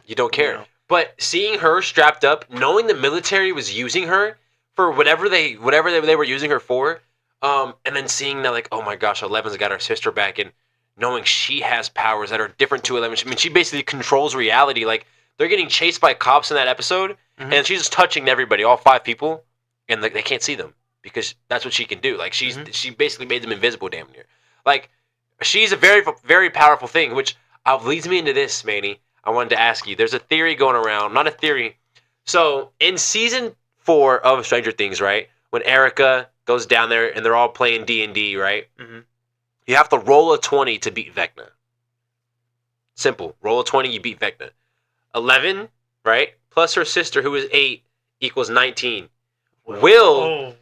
You don't care. But seeing her strapped up, knowing the military was using her for whatever they were using her for, and then seeing that, like, oh my gosh, Eleven's got her sister back, and knowing she has powers that are different to 11. I mean, she basically controls reality. Like, they're getting chased by cops in that episode, and she's just touching everybody, all 5 people, and they can't see them because that's what she can do. Like, she basically made them invisible damn near. Like, she's a very, very powerful thing, which leads me into this, Manny. I wanted to ask you. There's a theory going around. Not a theory. So, in season 4 of Stranger Things, right, when Erica goes down there and they're all playing D&D, right, you have to roll a 20 to beat Vecna. Simple. Roll a 20, you beat Vecna. 11, right, plus her sister, who is 8, equals 19. Will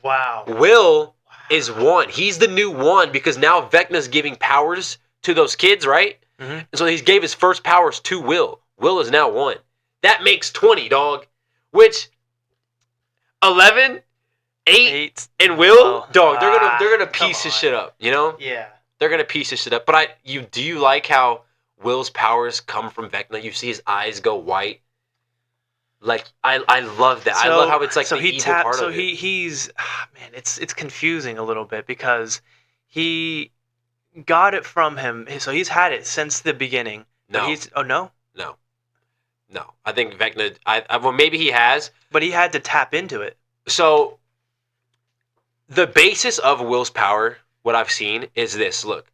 is 1. He's the new 1 because now Vecna's giving powers to those kids, right? And so he gave his first powers to Will. Will is now 1. That makes 20, dog. Which 11, 8 and Will, dog, they're gonna piece his shit up, you know? Yeah. They're gonna piece his shit up. But do you like how Will's powers come from Vecna? You see his eyes go white. Like, I love that. I love how it's like the evil part of it. So he's man, it's confusing a little bit because he got it from him. So he's had it since the beginning. No. No. I think Vecna. Well, maybe he has, but he had to tap into it. So the basis of Will's power, what I've seen, is this. Look.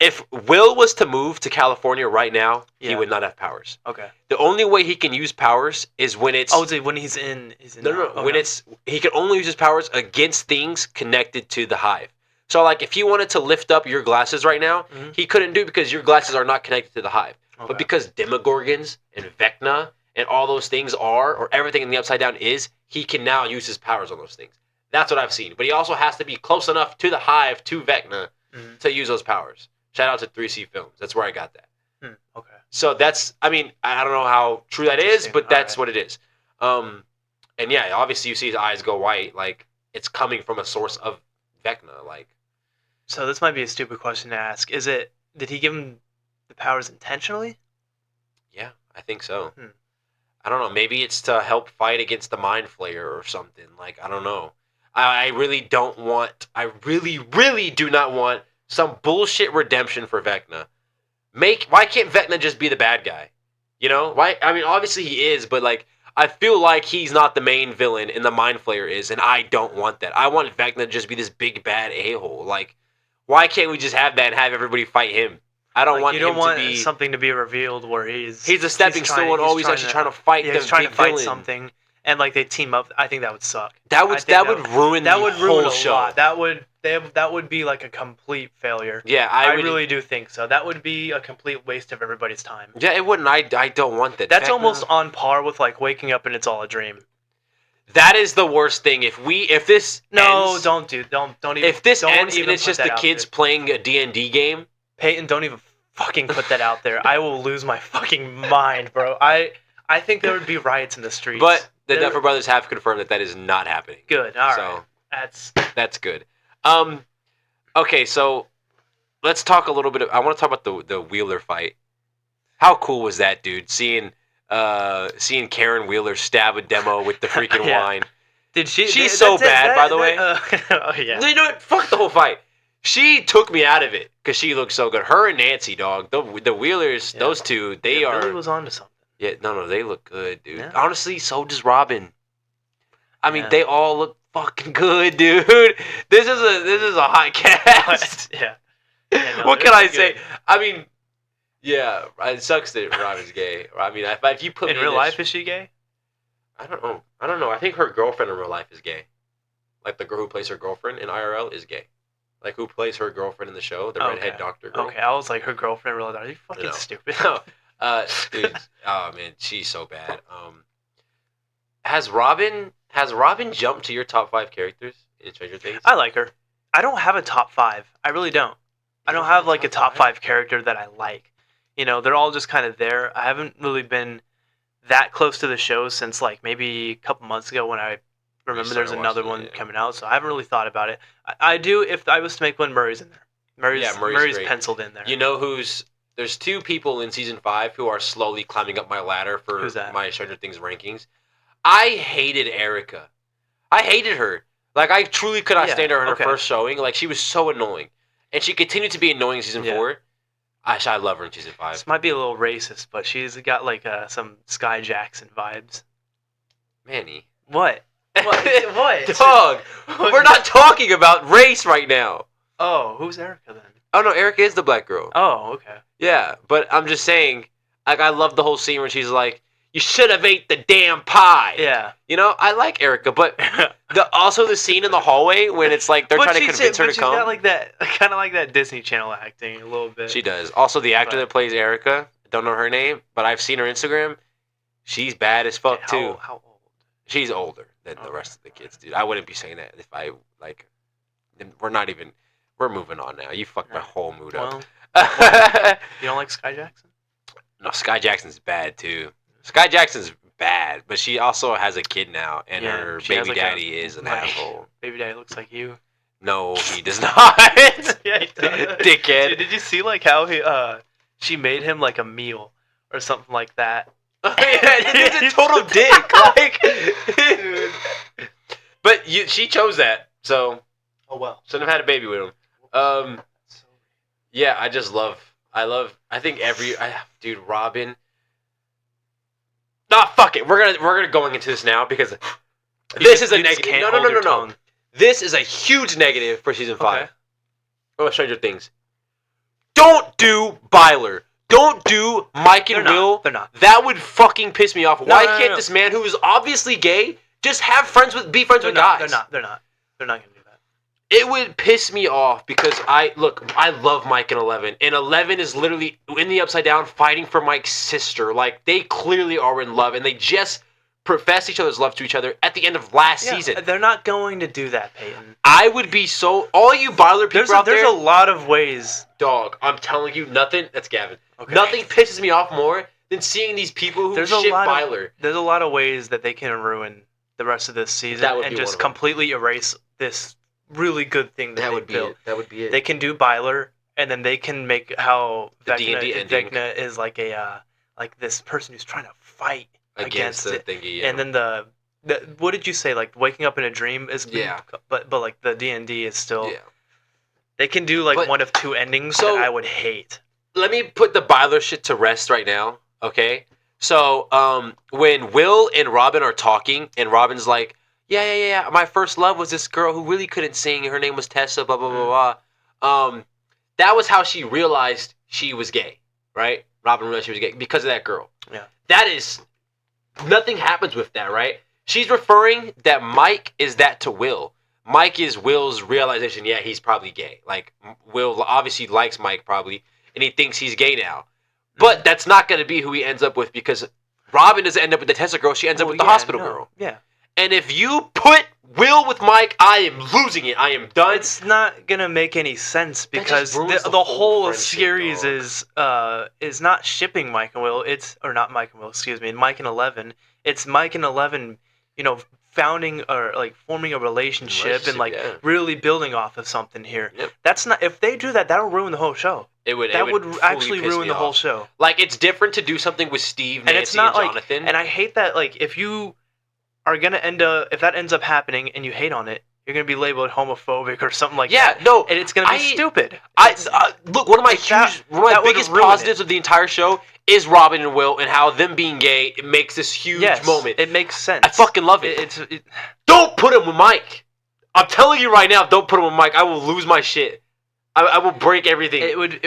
If Will was to move to California right now, he would not have powers. Okay. The only way he can use powers is when it's... Oh, when he's in... No. When it's... He can only use his powers against things connected to the hive. So, like, if he wanted to lift up your glasses right now, he couldn't do it because your glasses are not connected to the hive. Okay. But because Demogorgons and Vecna and all those things are, or everything in the Upside Down is, he can now use his powers on those things. That's what I've seen. But he also has to be close enough to the hive, to Vecna, to use those powers. Shout out to 3C Films. That's where I got that. Okay. So that's, I mean, I don't know how true that is, but that's what it is. And yeah, obviously you see his eyes go white. Like, it's coming from a source of Vecna. Like, so this might be a stupid question to ask. Did he give him the powers intentionally? Yeah, I think so. I don't know. Maybe it's to help fight against the Mind Flayer or something. Like, I don't know. I really do not want some bullshit redemption for Vecna. Why can't Vecna just be the bad guy? You know? Why? I mean, obviously he is, but like, I feel like he's not the main villain and the Mind Flayer is, and I don't want that. I want Vecna to just be this big bad a-hole. Like, why can't we just have that and have everybody fight him? I don't want him to be... You don't want something to be revealed where he's a stepping stone and always actually trying to fight the big villain. He's trying to fight something, and like they team up. I think that would suck. That would ruin the whole show. Lot. That would be like a complete failure. Yeah, I really do think so. That would be a complete waste of everybody's time. Yeah, it wouldn't. I don't want that. That's almost on par with like waking up and it's all a dream. That is the worst thing. If this ends, don't even. If this don't ends even and it's put just that the out kids there. playing a D&D game, Peyton, don't even fucking put that out there. I will lose my fucking mind, bro. I think there would be riots in the streets. But the Duffer Brothers have confirmed that is not happening. Good. All right. That's good. Okay, so let's talk a little bit. I want to talk about the Wheeler fight. How cool was that, dude? Seeing Karen Wheeler stab a demo with the freaking wine. Did she? She's so bad, by the way. Oh yeah. You know what? Fuck the whole fight. She took me out of it because she looked so good. Her and Nancy, dog. The Wheelers, those two, they are. Billy was on to something. Yeah, no, they look good, dude. Yeah. Honestly, so does Robin. I mean, they all look fucking good, dude. This is a hot cast. Yeah. What can I say? I mean, yeah, it sucks that Robin's gay. I mean, if you put in real life, is she gay? I don't know. I think her girlfriend in real life is gay. Like the girl who plays her girlfriend in IRL is gay. Like who plays her girlfriend in the show, the redhead doctor girl. Okay, I was like, her girlfriend in real life. Are you fucking stupid? No. Dude, oh man, she's so bad. Has Robin jumped to your top 5 characters in Stranger Things? I like her. I don't have a top 5. I really don't. I don't have like a top 5 character that I like. You know, they're all just kind of there. I haven't really been that close to the show since like maybe a couple months ago when I remember there's another one coming out. So I haven't really thought about it. I do if I was to make one. Murray's in there. Murray's penciled in there. You know there's 2 people in season 5 who are slowly climbing up my ladder for my Stranger Things rankings. I hated Erica. I hated her. Like, I truly could not stand her in her first showing. Like, she was so annoying. And she continued to be annoying in season 4. I love her in season 5. This might be a little racist, but she's got, like, some Sky Jackson vibes. Manny. What? What? Dog! We're not talking about race right now. Oh, who's Erica then? Oh, no, Erica is the black girl. Oh, okay. Yeah, but I'm just saying, like, I love the whole scene where she's like, you should have ate the damn pie. Yeah. You know, I like Erica, but also the scene in the hallway when it's like they're trying to convince her to come. She's got like that, kind of like that Disney Channel acting a little bit. She does. Also, the actor that plays Erica, don't know her name, but I've seen her Instagram. She's bad as fuck too. How old? She's older than the rest of the kids, dude. I wouldn't be saying that if I like. We're moving on now. You fucked my whole mood up. You don't like Sky Jackson? No, Sky Jackson's bad too. Sky Jackson's bad, but she also has a kid now, and her baby daddy is an asshole. Baby daddy looks like you. No, he does not. Yeah, he does. Dickhead. Dude, did you see like how she made him like a meal or something like that? Oh, yeah, he's a total dick. Like, dude. But she chose that, so. Oh well. Shouldn't have had a baby with him. Yeah, I think dude, Robin. Nah, fuck it. We're gonna going into this now because this is a negative. No. This is a huge negative for season 5. Oh, Stranger Things. Don't do Byler. Don't do Mike and Will. They're not. That would fucking piss me off. Why can't this man who is obviously gay just be friends with guys? They're not gonna do that. It would piss me off because I love Mike and 11. And 11 is literally in the Upside Down fighting for Mike's sister. Like, they clearly are in love, and they just professed each other's love to each other at the end of last season. They're not going to do that, Peyton. I would be so... All you Byler people out there... There's a lot of ways. Dog, I'm telling you, nothing... That's Gavin. Okay. Nothing pisses me off more than seeing these people who shit Byler. There's a lot of ways that they can ruin the rest of this season and just completely erase this really good thing that they built. That would be it. They can do Byler, and then they can make how Vecna is like a like this person who's trying to fight against it. Thingy, yeah. And then the what did you say? Like waking up in a dream is but like the D&D is still They can do like one of 2 endings that I would hate. Let me put the Byler shit to rest right now, okay? So when Will and Robin are talking, and Robin's like, yeah, my first love was this girl who really couldn't sing. Her name was Tessa, blah, blah, blah, blah. That was how she realized she was gay, right? Robin realized she was gay because of that girl. Yeah. That is, nothing happens with that, right? She's referring that Mike is that to Will. Mike is Will's realization, yeah, he's probably gay. Like, Will obviously likes Mike probably, and he thinks he's gay now. But that's not going to be who he ends up with because Robin doesn't end up with the Tessa girl. She ends up with the hospital girl. Yeah. And if you put Will with Mike, I am losing it. I am done. It's not gonna make any sense because the whole series is not shipping Mike and Will. Not Mike and Will. Excuse me, Mike and 11. It's Mike and 11. Founding or like forming a relationship and like really building off of something here. Yep. That's not. If they do that, that'll ruin the whole show. It would actually ruin the whole show. Like, it's different to do something with Steve, Nancy, and Jonathan. And I hate that. Like, if you are gonna if that ends up happening and you hate on it, you're gonna be labeled homophobic or something like that. Yeah, no, and it's gonna be stupid. Look, one of my biggest positives of the entire show is Robin and Will and how them being gay makes this huge moment. It makes sense. I fucking love it. Don't put him with Mike. I'm telling you right now, don't put him with Mike. I will lose my shit. I will break everything. It would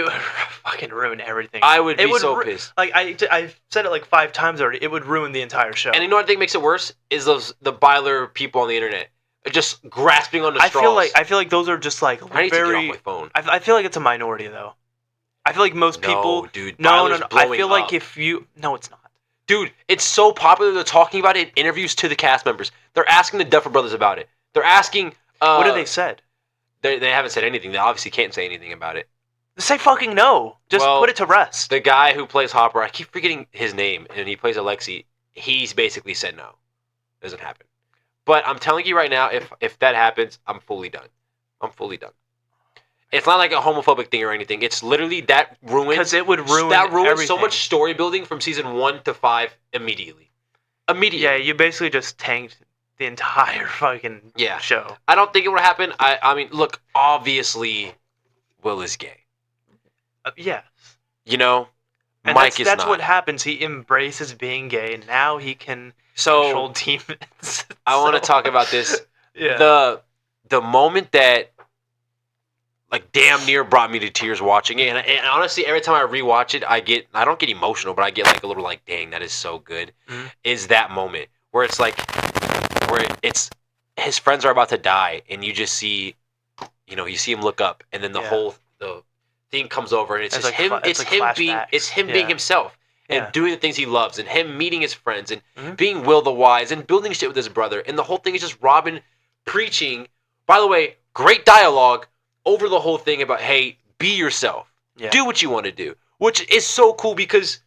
fucking ruin everything. I would be so pissed. Like I've said it like 5 times already. It would ruin the entire show. And you know what I think makes it worse is the Byler people on the internet just grasping on the straws. I feel like those are just like I need to get off my phone. I feel like it's a minority though. I feel like most people. No, dude. No. I feel like if you it's not. Dude, it's so popular. They're talking about it in interviews to the cast members. They're asking the Duffer Brothers about it. They're asking. What have they said? They haven't said anything. They obviously can't say anything about it. Say fucking no. Just put it to rest. The guy who plays Hopper, I keep forgetting his name, and he plays Alexi. He's basically said no. It doesn't happen. But I'm telling you right now, if that happens, I'm fully done. I'm fully done. It's not like a homophobic thing or anything. It's literally that ruins. Because it would ruin everything. So much story building from season 1 to 5 immediately. Yeah, you basically just tanked the entire fucking show. I don't think it would happen. I mean, look, obviously, Will is gay. Yes. You know, and Mike is not. That's what happens. He embraces being gay. Now he can control demons. I want to talk about this. Yeah. The moment that like damn near brought me to tears watching it, and honestly, every time I rewatch it, I don't get emotional, but I get like a little like, dang, that is so good. Mm-hmm. Is that moment where it's like. Where it's his friends are about to die, and you just see, you see him look up, and then the thing comes over, and it's just like him. It's him being himself and doing the things he loves, and him meeting his friends, and being Will the Wise, and building shit with his brother, and the whole thing is just Robin preaching. By the way, great dialogue over the whole thing about, hey, be yourself, do what you want to do, which is so cool because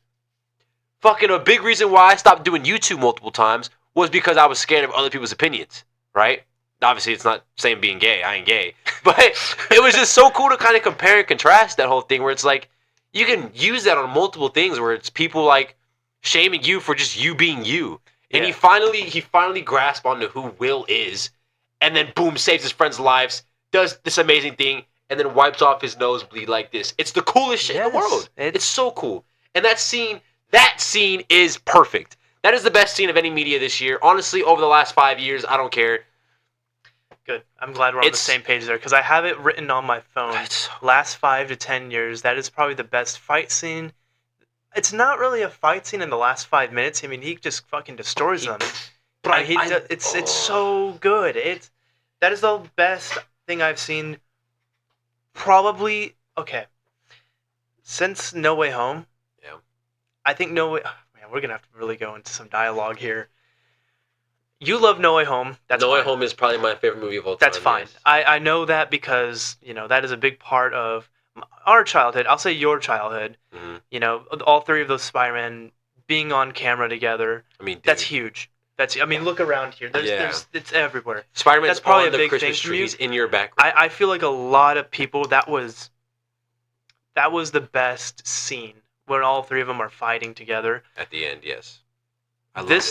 fucking a big reason why I stopped doing YouTube multiple times was because I was scared of other people's opinions, right? Obviously, it's not saying being gay. I ain't gay. But it was just so cool to kind of compare and contrast that whole thing where it's like, you can use that on multiple things where it's people like shaming you for just you being you. And he finally grasped onto who Will is, and then boom, saves his friends' lives, does this amazing thing, and then wipes off his nosebleed like this. It's the coolest shit in the world. It's so cool. And that scene is perfect. That is the best scene of any media this year. Honestly, over the last 5 years, I don't care. Good. I'm glad we're on the same page there because I have it written on my phone. Last 5 to 10 years, that is probably the best fight scene. It's not really a fight scene in the last 5 minutes. I mean, he just fucking destroys them. But it's so good. That is the best thing I've seen. Probably since No Way Home. Yeah. I think No Way. We're gonna have to really go into some dialogue here. You love No Way Home. No Way Home is probably my favorite movie of all time. That's fine. Yes. I know that because that is a big part of our childhood. I'll say your childhood. Mm-hmm. All 3 of those Spider-Man being on camera together. I mean, dude. That's huge. Look around here. It's everywhere. Spider-Man's that's probably on a big the Christmas thing tree. He's in your background. I feel like a lot of people that was the best scene. When all 3 of them are fighting together. At the end, yes.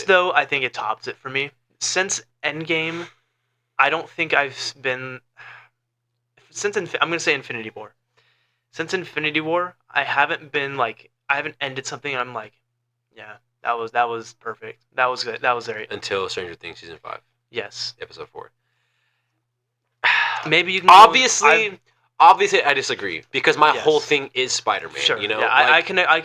Though, I think it tops it for me. Since Endgame, I don't think I've been... I'm going to say Infinity War. Since Infinity War, I haven't been like... I haven't ended something and I'm like, yeah, that was perfect. That was good. That was great. Until Stranger Things Season 5. Yes. Episode 4. Maybe you can... Obviously, I disagree because my whole thing is Spider-Man. Sure. Yeah, I can. I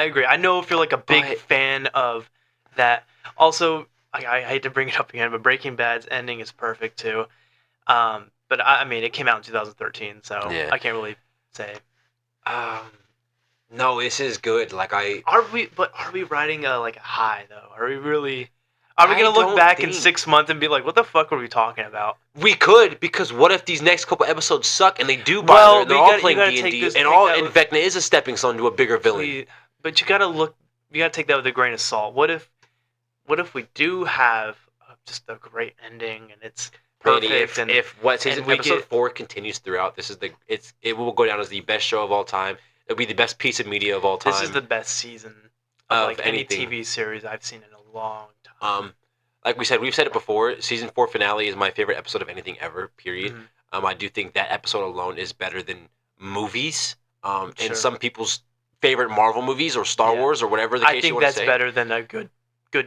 agree. I know if you're like a big fan of that. Also, I hate to bring it up again, but Breaking Bad's ending is perfect too. But I mean, it came out in 2013, so I can't really say. No, this is good. Like Are we riding a high though? Are we really? Are we gonna look back in 6 months and be like, "What the fuck were we talking about?" We could, because what if these next couple episodes suck and they do bother and they're all playing D&D and Vecna is a stepping stone to a bigger villain. But you gotta take that with a grain of salt. What if we do have just a great ending and it's perfect? If episode 4 continues throughout, it will go down as the best show of all time. It'll be the best piece of media of all time. This is the best season of like any TV series I've seen in a long time. Like we said, we've said it before. Season 4 finale is my favorite episode of anything ever. Period. Mm-hmm. I do think that episode alone is better than movies. And some people's favorite Marvel movies or Star Wars or whatever the case you want to say. I think that's better than a good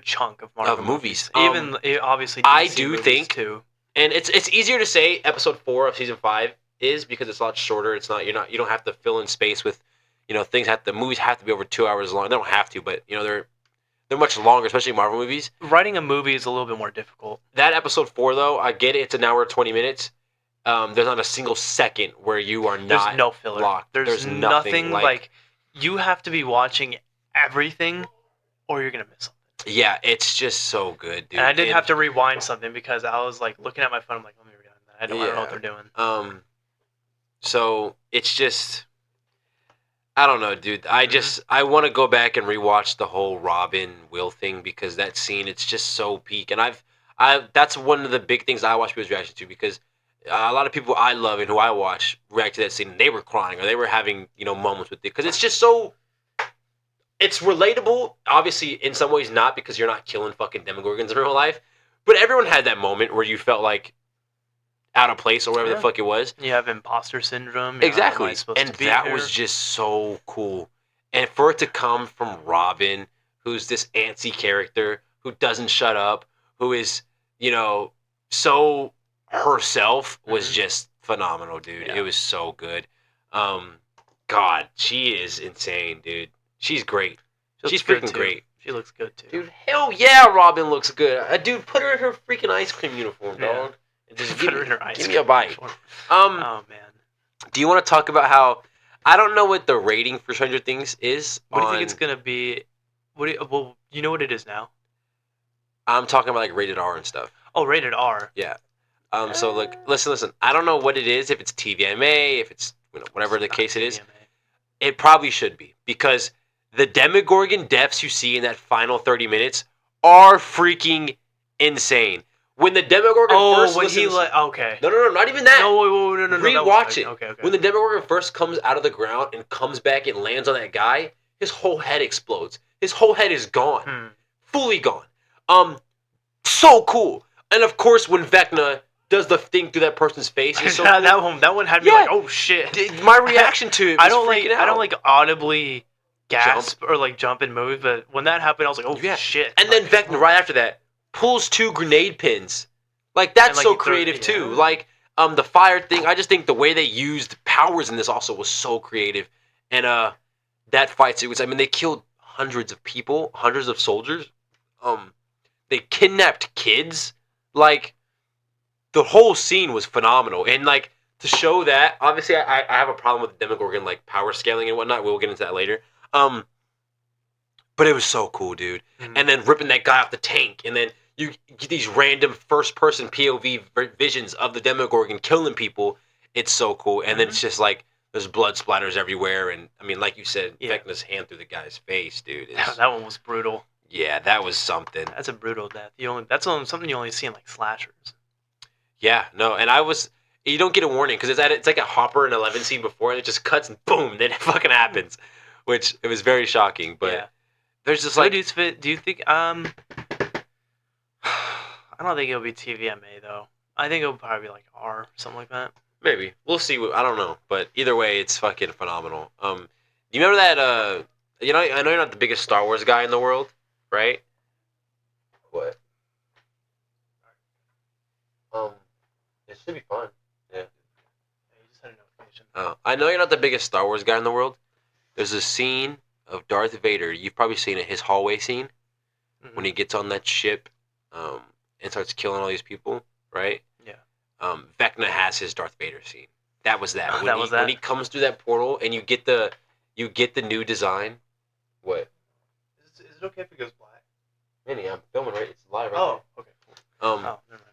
chunk of Marvel movies. Even obviously, DC I do think too. And it's easier to say episode 4 of season 5 is because it's a lot shorter. It's not you don't have to fill in space with movies have to be over 2 hours long. They don't have to, but they're much longer, especially Marvel movies. Writing a movie is a little bit more difficult. That episode 4 though, I get it. It's an hour 20 minutes. There's not a single second where you are not There's no filler. Locked. There's nothing like you have to be watching everything or you're gonna miss something. Yeah, it's just so good, dude. And I did have to rewind something because I was like looking at my phone. I'm like, let me rewind that. I don't know what they're doing. So it's just, I don't know, dude. I want to go back and rewatch the whole Robin Will thing because that scene, it's just so peak. And that's one of the big things I watch people's reaction to because a lot of people I love and who I watch react to that scene and they were crying or they were having moments with it because it's just so. It's relatable, obviously in some ways not because you're not killing fucking Demogorgons in real life, but everyone had that moment where you felt like out of place or whatever the fuck it was. You have imposter syndrome. Exactly, and that was just so cool. And for it to come from Robin, who's this antsy character who doesn't shut up, who is so herself, was just phenomenal, dude. Yeah. It was so good. God, she is insane, dude. She's great. She's freaking great. She looks good too. Dude, hell yeah, Robin looks good. Dude, put her in her freaking ice cream uniform, dog. And just put her in her ice cream give me a bite. Oh man. Do you want to talk about how I don't know what the rating for Stranger Things is? What do you think it's gonna be? Well, you know what it is now? I'm talking about like rated R and stuff. Oh, rated R. Yeah. So look, listen. I don't know what it is. If it's TVMA, if it's whatever the case it is, it probably should be because the Demogorgon deaths you see in that final 30 minutes are freaking insane. When the Demogorgon first listens... okay. No, not even that. No. Rewatch it. Okay. When the Demogorgon first comes out of the ground and comes back and lands on that guy, his whole head explodes. His whole head is gone. Fully gone. So cool. And of course, when Vecna does the thing through that person's face, he's so cool. that one had me like, oh shit. My reaction to it was I don't like audibly gasp or like jump and move, but when that happened, I was like, oh shit. And then Vecna, right after that, pulls 2 grenade pins. Like, that's so creative too. Like, the fire thing, I just think the way they used powers in this also was so creative. And that fight sequence, I mean, they killed hundreds of people, hundreds of soldiers. They kidnapped kids. Like, the whole scene was phenomenal. And like, to show that, obviously I have a problem with Demogorgon like power scaling and whatnot. We'll get into that later. But it was so cool, dude. And then ripping that guy off the tank, and then you get these random first-person POV visions of the Demogorgon killing people. It's so cool. And then it's just like there's blood splatters everywhere, and I mean, like you said, Vecna's hand through the guy's face, dude. That one was brutal. Yeah, that was something. That's a brutal death. That's something you only see in like slashers. Yeah, no, and you don't get a warning because it's like a Hopper and 11 scene before, and it just cuts and boom, then it fucking happens. Which it was very shocking, but there's just like... Do you think... I don't think it'll be TVMA, though. I think it'll probably be like R, something like that. Maybe. We'll see. I don't know. But either way, it's fucking phenomenal. Do you remember that... I know you're not the biggest Star Wars guy in the world, right? What? It should be fun. Yeah. You just had a notification. Oh, I know you're not the biggest Star Wars guy in the world. There's a scene of Darth Vader. You've probably seen it. His hallway scene when he gets on that ship, and starts killing all these people. Right? Yeah. Vecna has his Darth Vader scene. That was that. When he comes through that portal and you get the new design. What? Is it okay if it goes black? Manny, I'm filming right. It's live right Oh, there. okay. Oh, never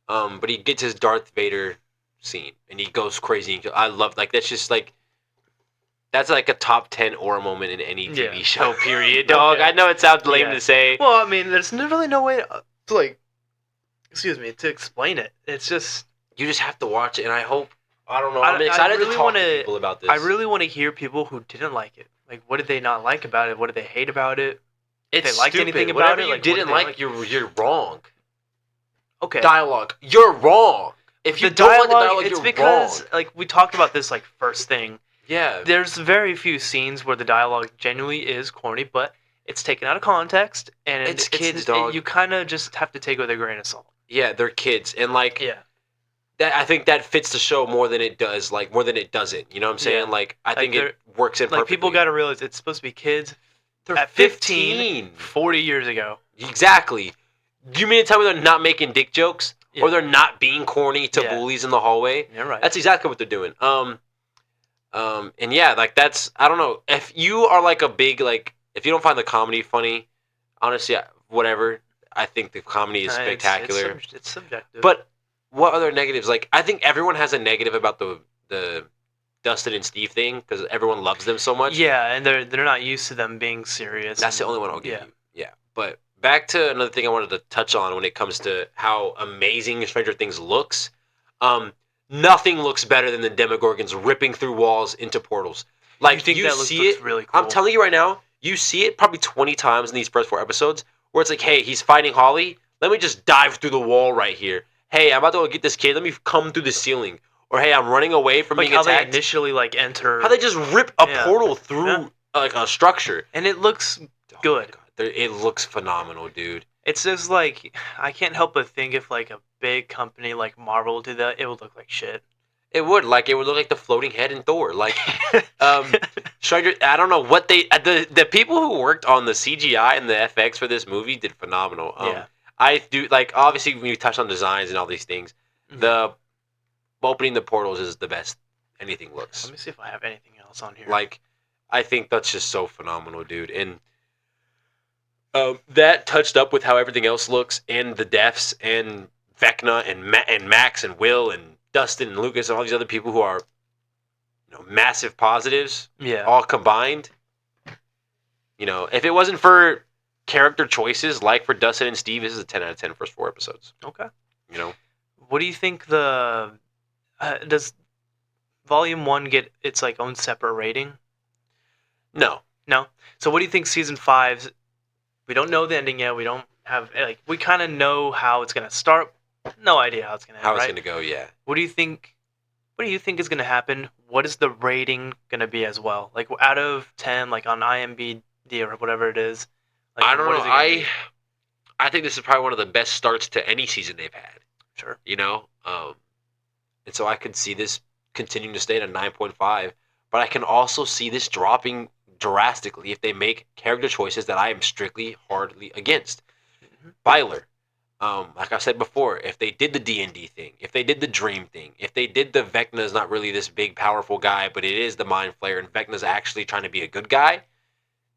mind. But he gets his Darth Vader scene and he goes crazy. I love that's just like that's like a top 10 aura moment in any TV show. Period, dog. Okay. I know it sounds lame to say. Well, I mean, there's really no way to like, excuse me, to explain it. It's just you just have to watch it, and I hope. I don't know. I'm excited to talk to people about this. I really want to hear people who didn't like it. Like, what did they not like about it? What did they hate about it? It's if they liked stupid. anything about Whatever it, you like, didn't like, you're wrong. Okay. Dialogue, you're wrong. If you don't like the dialogue, it's you're because wrong. like we talked about this like first thing. Yeah. There's very few scenes where the dialogue genuinely is corny, but it's taken out of context, and it's kids, dog. You kind of just have to take it with a grain of salt. Yeah, they're kids, and like that. I think that fits the show more than it does, like more than it doesn't. You know what I'm saying? Like I think it works in perfectly. Like people got to realize it's supposed to be kids. They're at 15, 40 years ago. Exactly. Do you mean to tell me they're not making dick jokes? Or they're not being corny to bullies in the hallway? You're right. That's exactly what they're doing. And yeah, like that's, I don't know. If you are like a big, like, if you don't find the comedy funny, honestly, whatever. I think the comedy is spectacular. It's subjective. But what other negatives? Like, I think everyone has a negative about the Dustin and Steve thing because everyone loves them so much. Yeah, and they're not used to them being serious. That's the only one I'll give you. Yeah, but back to another thing I wanted to touch on when it comes to how amazing Stranger Things looks. Nothing looks better than the Demogorgons ripping through walls into portals. Like you see it, really cool. I'm telling you right now, you see it probably 20 times in these first 4 episodes, where it's like, hey, he's fighting Holly. Let me just dive through the wall right here. Hey, I'm about to go get this kid. Let me come through the ceiling. Or hey, I'm running away from being attacked. How they initially like enter. How they just rip a portal through like a structure, and it looks good. It looks phenomenal, dude. It's just like I can't help but think if like a big company like Marvel did that, it would look like shit. It would look like the floating head in Thor. Like, Stranger. I don't know what the people who worked on the CGI and the FX for this movie did phenomenal. I do like obviously when you touch on designs and all these things, the opening the portals is the best anything looks. Let me see if I have anything else on here. Like, I think that's just so phenomenal, dude. And that touched up with how everything else looks, and the deaths, and Vecna, and Max, and Will, and Dustin, and Lucas, and all these other people who are, massive positives. Yeah. All combined. If it wasn't for character choices, like for Dustin and Steve, this is a 10 out of 10 first 4 episodes. Okay. What do you think does Volume 1 get its like own separate rating? No. So what do you think Season 5's? We don't know the ending yet. We don't have we kind of know how it's gonna start. No idea how it's gonna end. How it's gonna go? Yeah. What do you think? What do you think is gonna happen? What is the rating gonna be as well? Like out of 10, like on IMDb or whatever it is. Like, I don't know. I think this is probably one of the best starts to any season they've had. Sure. And so I could see this continuing to stay at a 9.5, but I can also see this dropping drastically if they make character choices that I am strictly hardly against. Byler, like I said before, if they did the D&D thing, if they did the dream thing, if they did the Vecna's not really this big powerful guy, but it is the Mind Flayer, and Vecna's actually trying to be a good guy,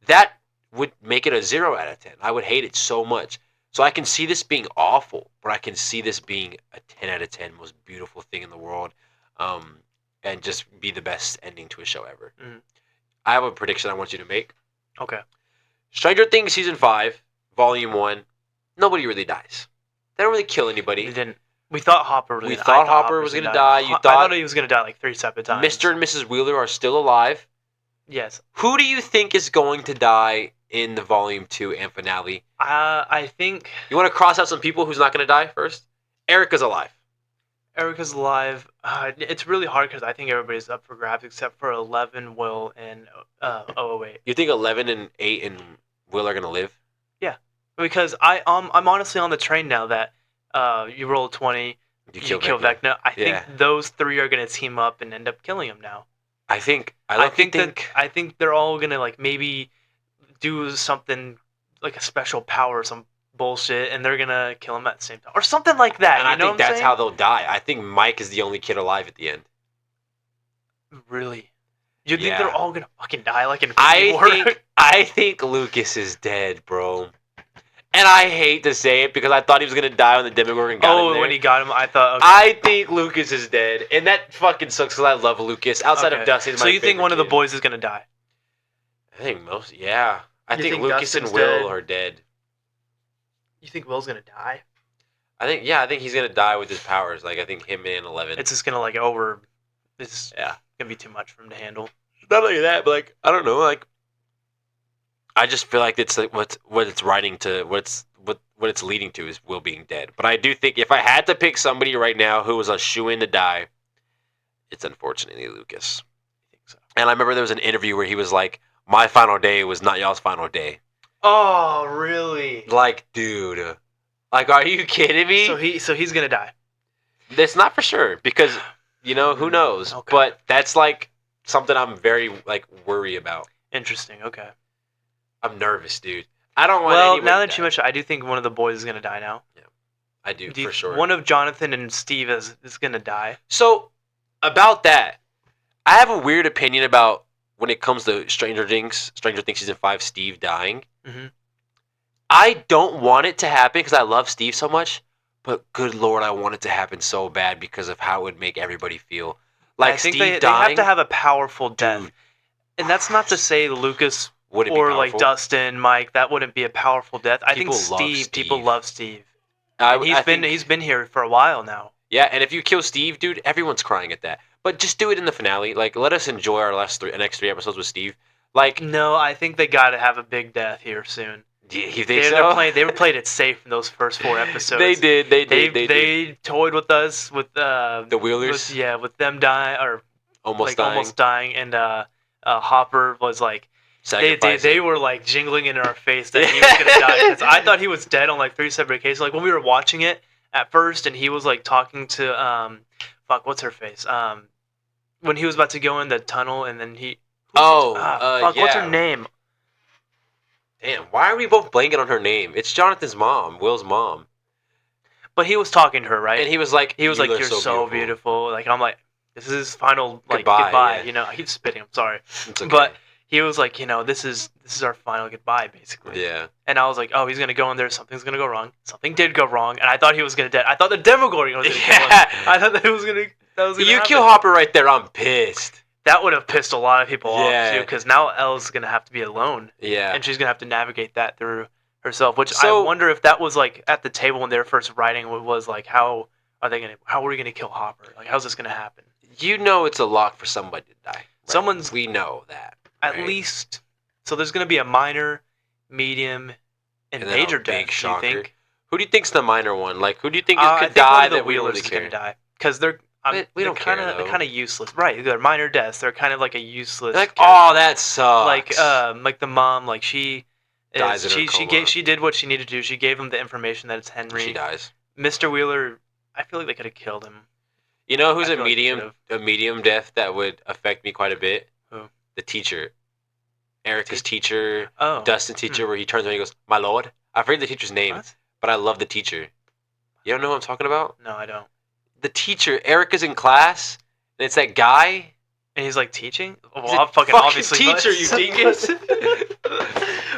that would make it a 0 out of 10. I would hate it so much. So I can see this being awful, but I can see this being a 10 out of 10, most beautiful thing in the world, and just be the best ending to a show ever. I have a prediction I want you to make. Okay. Stranger Things Season 5, Volume 1, nobody really dies. They don't really kill anybody. They didn't. We thought Hopper was going to die. We thought Hopper was going to die. I thought he was going to die like 3 separate times. Mr. and Mrs. Wheeler are still alive. Yes. Who do you think is going to die in the Volume 2 and finale? I think... You want to cross out some people who's not going to die first? Erica's alive. Erica's alive. It's really hard because I think everybody's up for grabs except for 11, Will, and 008. You think 11 and 8 and Will are going to live? Yeah. Because I'm honestly on the train now that you roll 20, you kill Vecna. I think those 3 are going to team up and end up killing him now. I think they're all going to like maybe do something like a special power or some bullshit, and they're gonna kill him at the same time or something like that. And I think that's how they'll die. I think Mike is the only kid alive at the end. Really? You think they're all gonna fucking die like in Infinity War? I think Lucas is dead, bro. And I hate to say it because I thought he was gonna die when the Demogorgon got him there. When he got him, I thought. Okay. I think Lucas is dead, and that fucking sucks because I love Lucas. Outside of Dusty, so you think one of the boys is gonna die? I think most. Yeah, I think Lucas Dustin's and Will dead? are dead. You think Will's gonna die? I think he's gonna die with his powers. Like I think him and 11. It's just gonna It's gonna be too much for him to handle. Not only that, but like I don't know, like I just feel like it's like what it's writing to what it's leading to is Will being dead. But I do think if I had to pick somebody right now who was a shoo-in to die, it's unfortunately Lucas. I think so. And I remember there was an interview where he was like, "My final day was not y'all's final day." Oh, really? Like, dude, like, are you kidding me? So he's gonna die. That's not for sure because who knows. Okay. But that's like something I'm very like worried about. Interesting. Okay. I'm nervous, dude. I don't want. Well, now that you mention, I do think one of the boys is gonna die now. Yeah, I do for sure. One of Jonathan and Steve is gonna die. So, about that, I have a weird opinion about when it comes to Stranger Things season 5, Steve dying. Mm-hmm. I don't want it to happen because I love Steve so much, but good Lord, I want it to happen so bad because of how it would make everybody feel. Like I think Steve dying, they have to have a powerful death, dude, and that's not to say Lucas would it be or powerful? like Dustin, Mike. That wouldn't be a powerful death. I think Steve. People love Steve. He's been here for a while now. Yeah, and if you kill Steve, dude, everyone's crying at that. But just do it in the finale. Like, let us enjoy our next 3 episodes with Steve. Like, no, I think they got to have a big death here soon. You think so? They were playing it safe in those first 4 episodes. They did. They toyed with us with the Wheelers. With them dying or almost dying, and Hopper was like. They were like jingling in our face that he was gonna die because I thought he was dead on like 3 separate cases. Like when we were watching it at first, and he was like talking to what's her face? When he was about to go in the tunnel, and then he what's her name? Damn, why are we both blanking on her name? It's Jonathan's mom, Will's mom. But he was talking to her, right? And he was like, "You're so beautiful." Like I'm like, this is his final goodbye. Yeah. He's spitting. I'm sorry, okay. But. He was like, this is our final goodbye, basically. Yeah. And I was like, oh, he's gonna go in there. Something's gonna go wrong. Something did go wrong, and I thought he was gonna dead. I thought the Demogorgon was gonna kill him. I thought that was gonna. You kill Hopper right there, I'm pissed. That would have pissed a lot of people off too, because now Elle's gonna have to be alone. Yeah. And she's gonna have to navigate that through herself. Which I wonder if that was like at the table when they were first writing. Was like, how are we gonna kill Hopper? Like, how's this gonna happen? It's a lock for somebody to die. Right? We know that. At least. So there's going to be a minor, medium, and major death. Do you think? Who do you think's the minor one? Like, who do you think could die that we really is care? Going to die because they're kind of useless, right? They're minor deaths. They're kind of like a useless. Like, oh, that sucks. Like the mom, like she dies in her coma. She did what she needed to do. She gave him the information that it's Henry. She dies. Mr. Wheeler, I feel like they could have killed him. You know who's a medium death that would affect me quite a bit? Who? The teacher. Erica's teacher, oh. Dustin's teacher, where he turns around and he goes, "My lord." I forget the teacher's name, but I love the teacher. You don't know who I'm talking about? No, I don't. The teacher. Erica's in class, and it's that guy. And he's like teaching? Well, I'm fucking obviously teacher, you dingus.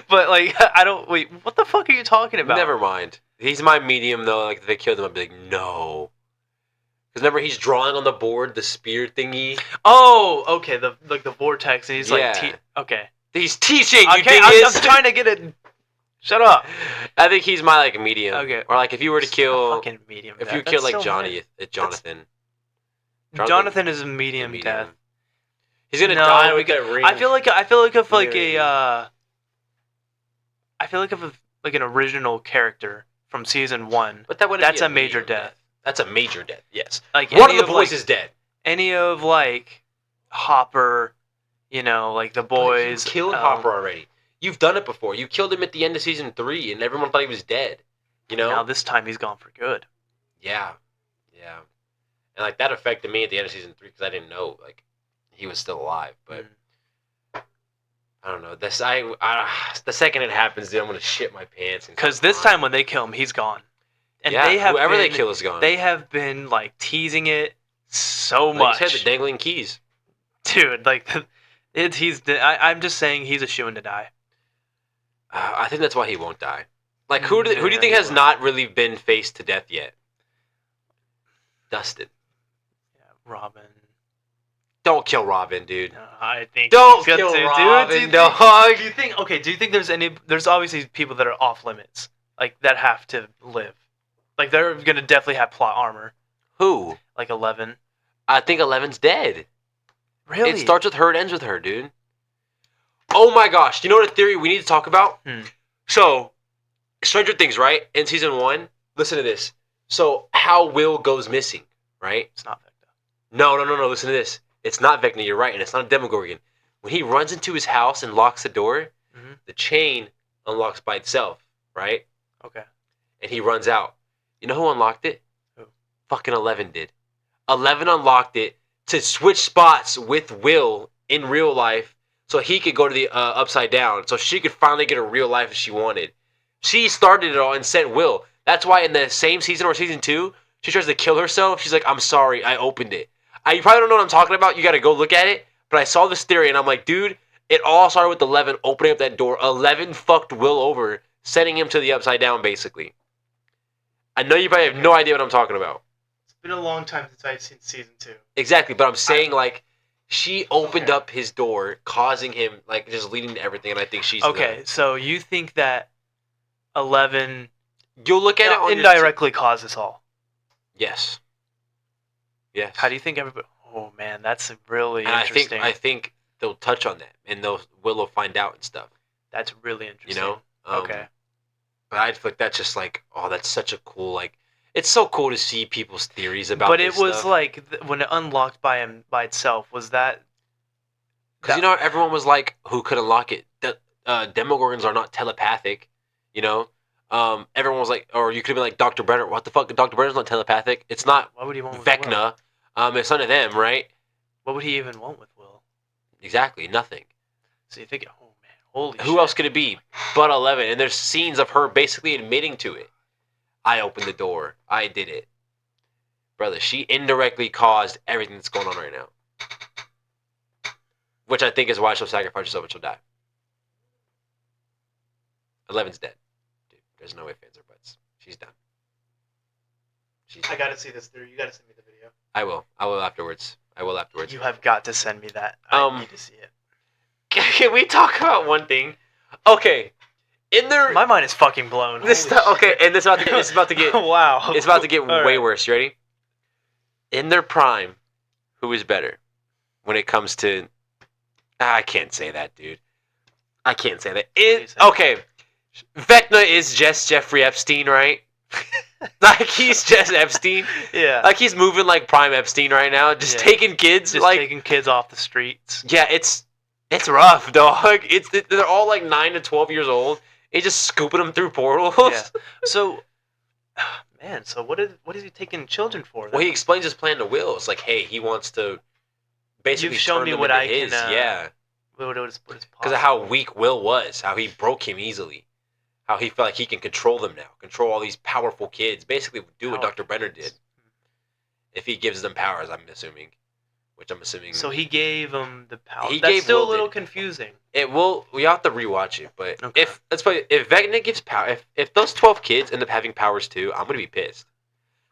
But like, I don't. Wait, what the fuck are you talking about? Never mind. He's my medium though. Like, if they killed him, I'd be like, no. Because remember, he's drawing on the board the spear thingy. Oh, okay. The vortex, and he's like, okay. He's teaching. You okay, I'm trying to get it. Shut up. I think he's my like medium. Okay. Or like if you were to kill, fucking medium. If you kill like Jonathan. Jonathan is a medium death. He's gonna die with that ring. I feel like if like an original character from season 1. But that's a major death. That's a major death. Yes. Like one of the boys is dead. Any of like Hopper, like the boys. You killed Hopper already. You've done it before. You killed him at the end of season 3, and everyone thought he was dead. Now this time he's gone for good. Yeah. And like that affected me at the end of season 3 because I didn't know like he was still alive. But I don't know. The second it happens, dude, I'm gonna shit my pants. Because this time when they kill him, he's gone. And whoever they kill is gone. They have been like teasing it so much. You said, the dangling keys, dude. Like, I'm just saying he's a shoo-in to die. I think that's why he won't die. Like, who do you think has not really been faced to death yet? Dustin. Yeah, Robin. Don't kill Robin, dude. I think don't kill Robin, dude. dog. Do you think? Okay. Do you think there's any? There's obviously people that are off limits, like that have to live. Like they're gonna definitely have plot armor. Who? Like 11. I think 11's dead. Really? It starts with her and ends with her, dude. Oh my gosh! You know what a theory we need to talk about? So, Stranger Things, right? In season 1, listen to this. So, how Will goes missing, right? It's not Vecna. No. Listen to this. It's not Vecna, you're right, and it's not a Demogorgon. When he runs into his house and locks the door, the chain unlocks by itself, right? Okay. And he runs out. You know who unlocked it? Who? Fucking 11 did. 11 unlocked it to switch spots with Will in real life so he could go to the Upside Down, so she could finally get a real life if she wanted. She started it all and sent Will. That's why in the same season or season 2, she tries to kill herself. She's like, I'm sorry, I opened it. You probably don't know what I'm talking about. You got to go look at it. But I saw this theory, and I'm like, dude, it all started with 11 opening up that door. 11 fucked Will over, sending him to the Upside Down, basically. I know you probably have no idea what I'm talking about. It's been a long time since I've seen season 2. Exactly, but I'm saying, like, she opened up his door, causing him, like, just leading to everything, and I think she's okay. So you think that 11 you'll look at it on indirectly caused this all? Yes. Yes. How do you think everybody? Oh man, that's really interesting. I think they'll touch on that, and Will find out and stuff. That's really interesting. You know? Okay. But I feel like that's just like, oh, that's such a cool, like, it's so cool to see people's theories about. But this it was stuff. like when it unlocked by itself. Was that? Because you know everyone was like, who could unlock it? The Demogorgons are not telepathic, you know. Everyone was like, or you could have been like Dr. Brenner. What the fuck? Dr. Brenner's not telepathic. It's not. Why would he want Vecna? It's none of them, right? What would he even want with Will? Exactly, nothing. So you think, oh man, holy. Who else could it be but 11? And there's scenes of her basically admitting to it. I opened the door. I did it, brother. She indirectly caused everything that's going on right now, which I think is why she'll sacrifice herself and she'll die. 11's dead. Dude, there's no way fans are buts. She's done. I gotta see this theory. You gotta send me the video. I will afterwards. You have got to send me that. I need to see it. Can we talk about one thing? Okay. My mind is fucking blown. And this is about to get wow. It's about to get way right. worse. You ready? In their prime, who is better when it comes to I can't say that, dude. I can't say that. Okay. Vecna is just Jeffrey Epstein, right? Like he's just Epstein. Yeah. Like he's moving like prime Epstein right now, just taking kids, taking kids off the streets. Yeah, it's rough, dog. They're all like 9 to 12 years old. He's just scooping them through portals. Yeah. So, man. So what is he taking children for? Then? Well, he explains his plan to Will. It's like, hey, he wants to basically You've shown turn me them what into I his. can. Yeah. What is because of how weak Will was, how he broke him easily, how he felt like he can control them now, control all these powerful kids. Basically, do what Dr. Brenner did. If he gives them powers, I'm assuming. So he gave them the power. That's still a little confusing. We have to rewatch it, but if Vecna gives power, if those 12 kids end up having powers too, I'm gonna be pissed.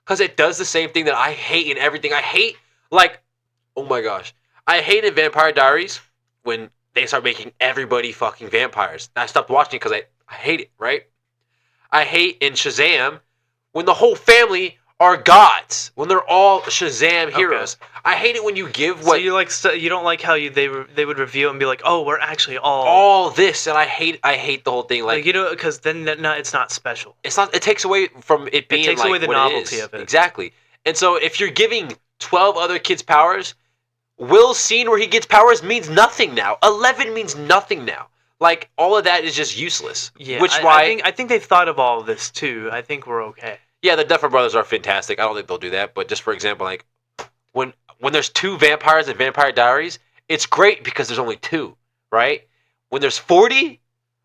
Because it does the same thing that I hate in everything. I hate, like, oh my gosh, I hate in Vampire Diaries when they start making everybody fucking vampires. I stopped watching it because I hate it, right? I hate in Shazam when the whole family are gods, when they're all Shazam heroes. Okay. I hate it when you give what... So you don't like how they would reveal and be like, oh, we're actually all this, and I hate the whole thing. Like because then it's not special. It's not. It takes away from it being. It takes away the novelty of it. Exactly. And so if you're giving 12 other kids powers, Will's scene where he gets powers means nothing now. 11 means nothing now. Like all of that is just useless. Yeah. I think they've thought of all of this too. I think we're okay. Yeah, the Duffer Brothers are fantastic. I don't think they'll do that. But just for example, like when there's 2 vampires in Vampire Diaries, it's great because there's only 2, right? When there's 40,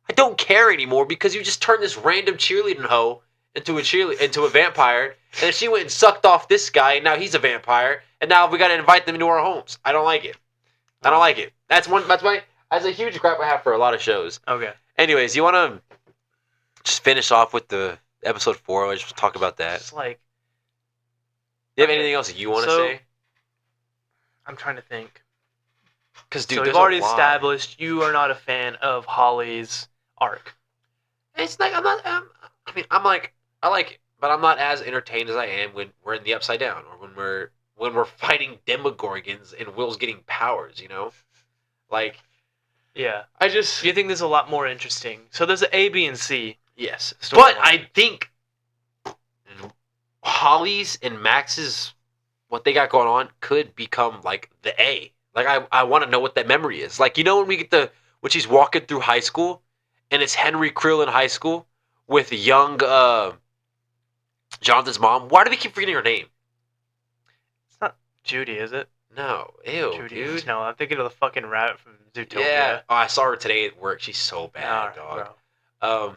I don't care anymore because you just turned this random cheerleading hoe into a vampire, and then she went and sucked off this guy, and now he's a vampire, and now we got to invite them into our homes. I don't like it. I don't like it. That's a huge gripe I have for a lot of shows. Okay. Anyways, you want to just finish off with the episode 4. Let's just talk about that. Just like, do you have anything else you want to say? I'm trying to think. Because dude, so we've already established you are not a fan of Holly's arc. It's like I'm not. I mean, I like it, but I'm not as entertained as I am when we're in the Upside Down or when we're fighting Demogorgons and Will's getting powers. You know, like. Yeah. Do you think this is a lot more interesting? So there's an A, B, and C. Yes, but I think Holly's and Max's what they got going on could become like the A. Like I want to know what that memory is. Like, you know, when she's walking through high school and it's Henry Creel in high school with young Jonathan's mom. Why do they keep forgetting her name? It's not Judy, is it? No. Ew, Judy, dude. No, I'm thinking of the fucking rat from Zootopia. Yeah. Oh, I saw her today at work. She's so bad, dog. Bro.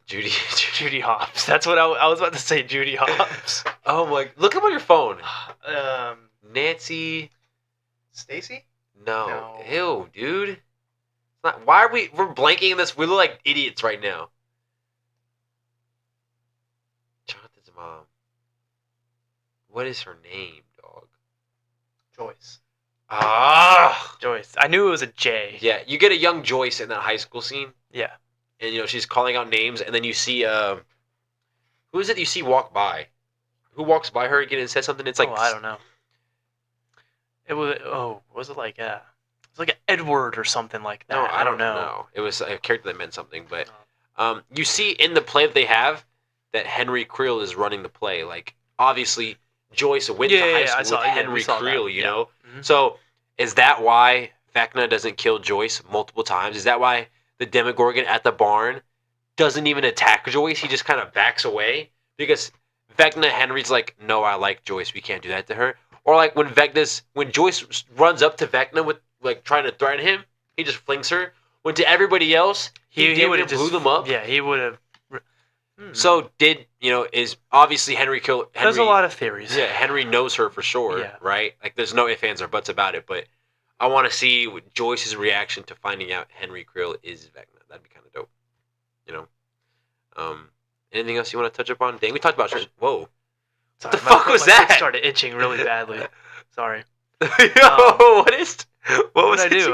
Judy Hopps. That's what I was about to say. Judy Hopps. Oh my! Look up on your phone. Nancy. Stacy? No. Ew, dude. It's not. Why are we're blanking in this? We look like idiots right now. Jonathan's mom. What is her name, dog? Joyce. Ah, Joyce. I knew it was a J. Yeah, you get a young Joyce in that high school scene. Yeah. And, you know, she's calling out names, and then you see, who is it you see walk by? Who walks by her again and says something? It's like... Oh, I don't know. It was, was it like, it's like an Edward or something like that. No, I don't know. It was a character that meant something, but, you see in the play that they have that Henry Creel is running the play. Like, obviously, Joyce went to high school with Henry Creel, you know? Mm-hmm. So, is that why Vecna doesn't kill Joyce multiple times? Is that why the Demogorgon at the barn doesn't even attack Joyce? He just kind of backs away because Vecna Henry's like, no, I like Joyce. We can't do that to her. Or like when Joyce runs up to Vecna with like trying to threaten him, he just flings her. When to everybody else, he would have blew them up. Yeah, he would have. So is obviously Henry. There's a lot of theories. Yeah, Henry knows her for sure, right? Like there's no ifs, ands, or buts about it, but I want to see Joyce's reaction to finding out Henry Creel is Vecna. That'd be kind of dope, you know. Anything else you want to touch upon? Dang, we talked about. Whoa, sorry, what the fuck was that? My started itching really badly. Sorry. What was I do?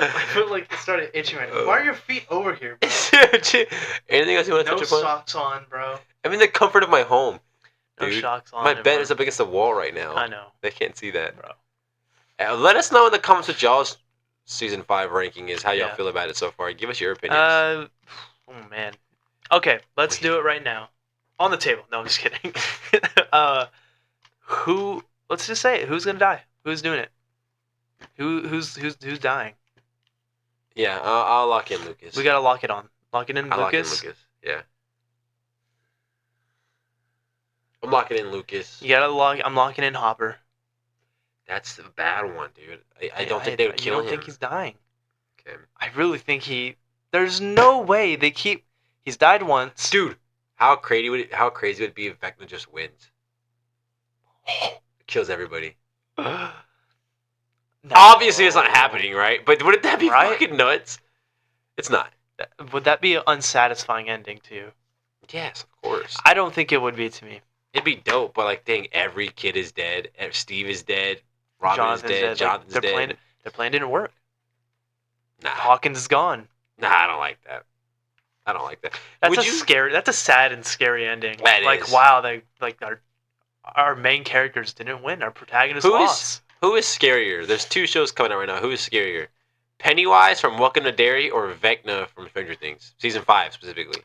I feel like it started itching right now. Why are your feet over here, bro? Anything else you want to touch upon? No socks on, bro. I'm in the comfort of my home. Dude. No socks on. My bed is up against the wall right now. I know. They can't see that, bro. Let us know in the comments what y'all's season 5 ranking is. How y'all feel about it so far? Give us your opinions. Oh man. Okay, let's do it right now. On the table. No, I'm just kidding. Let's just say it. Who's gonna die? Who's doing it? Who's dying? Yeah, I'll lock in Lucas. We gotta lock it on. Lock it in, Lucas. Lock in Lucas. Yeah. I'm locking in Lucas. You gotta lock. I'm locking in Hopper. That's the bad one, dude. I don't think they would kill him. You don't think he's dying? Okay. I really think there's no way they keep. He's died once, dude. How crazy would it be if Vecna just wins? Kills everybody. No. Obviously, it's not happening, right? But wouldn't that be fucking nuts? It's not. Would that be an unsatisfying ending to you? Yes, of course. I don't think it would be to me. It'd be dope, but like, dang, every kid is dead. Steve is dead. Robin is dead. Jonathan's dead. Their plan didn't work. Nah. Hawkins is gone. Nah, I don't like that. That's scary. That's a sad and scary ending. That is. Wow, our main characters didn't win. Our protagonist lost. Who is scarier? There's 2 shows coming out right now. Who is scarier? Pennywise from Welcome to Derry or Vecna from Stranger Things? Season 5 specifically.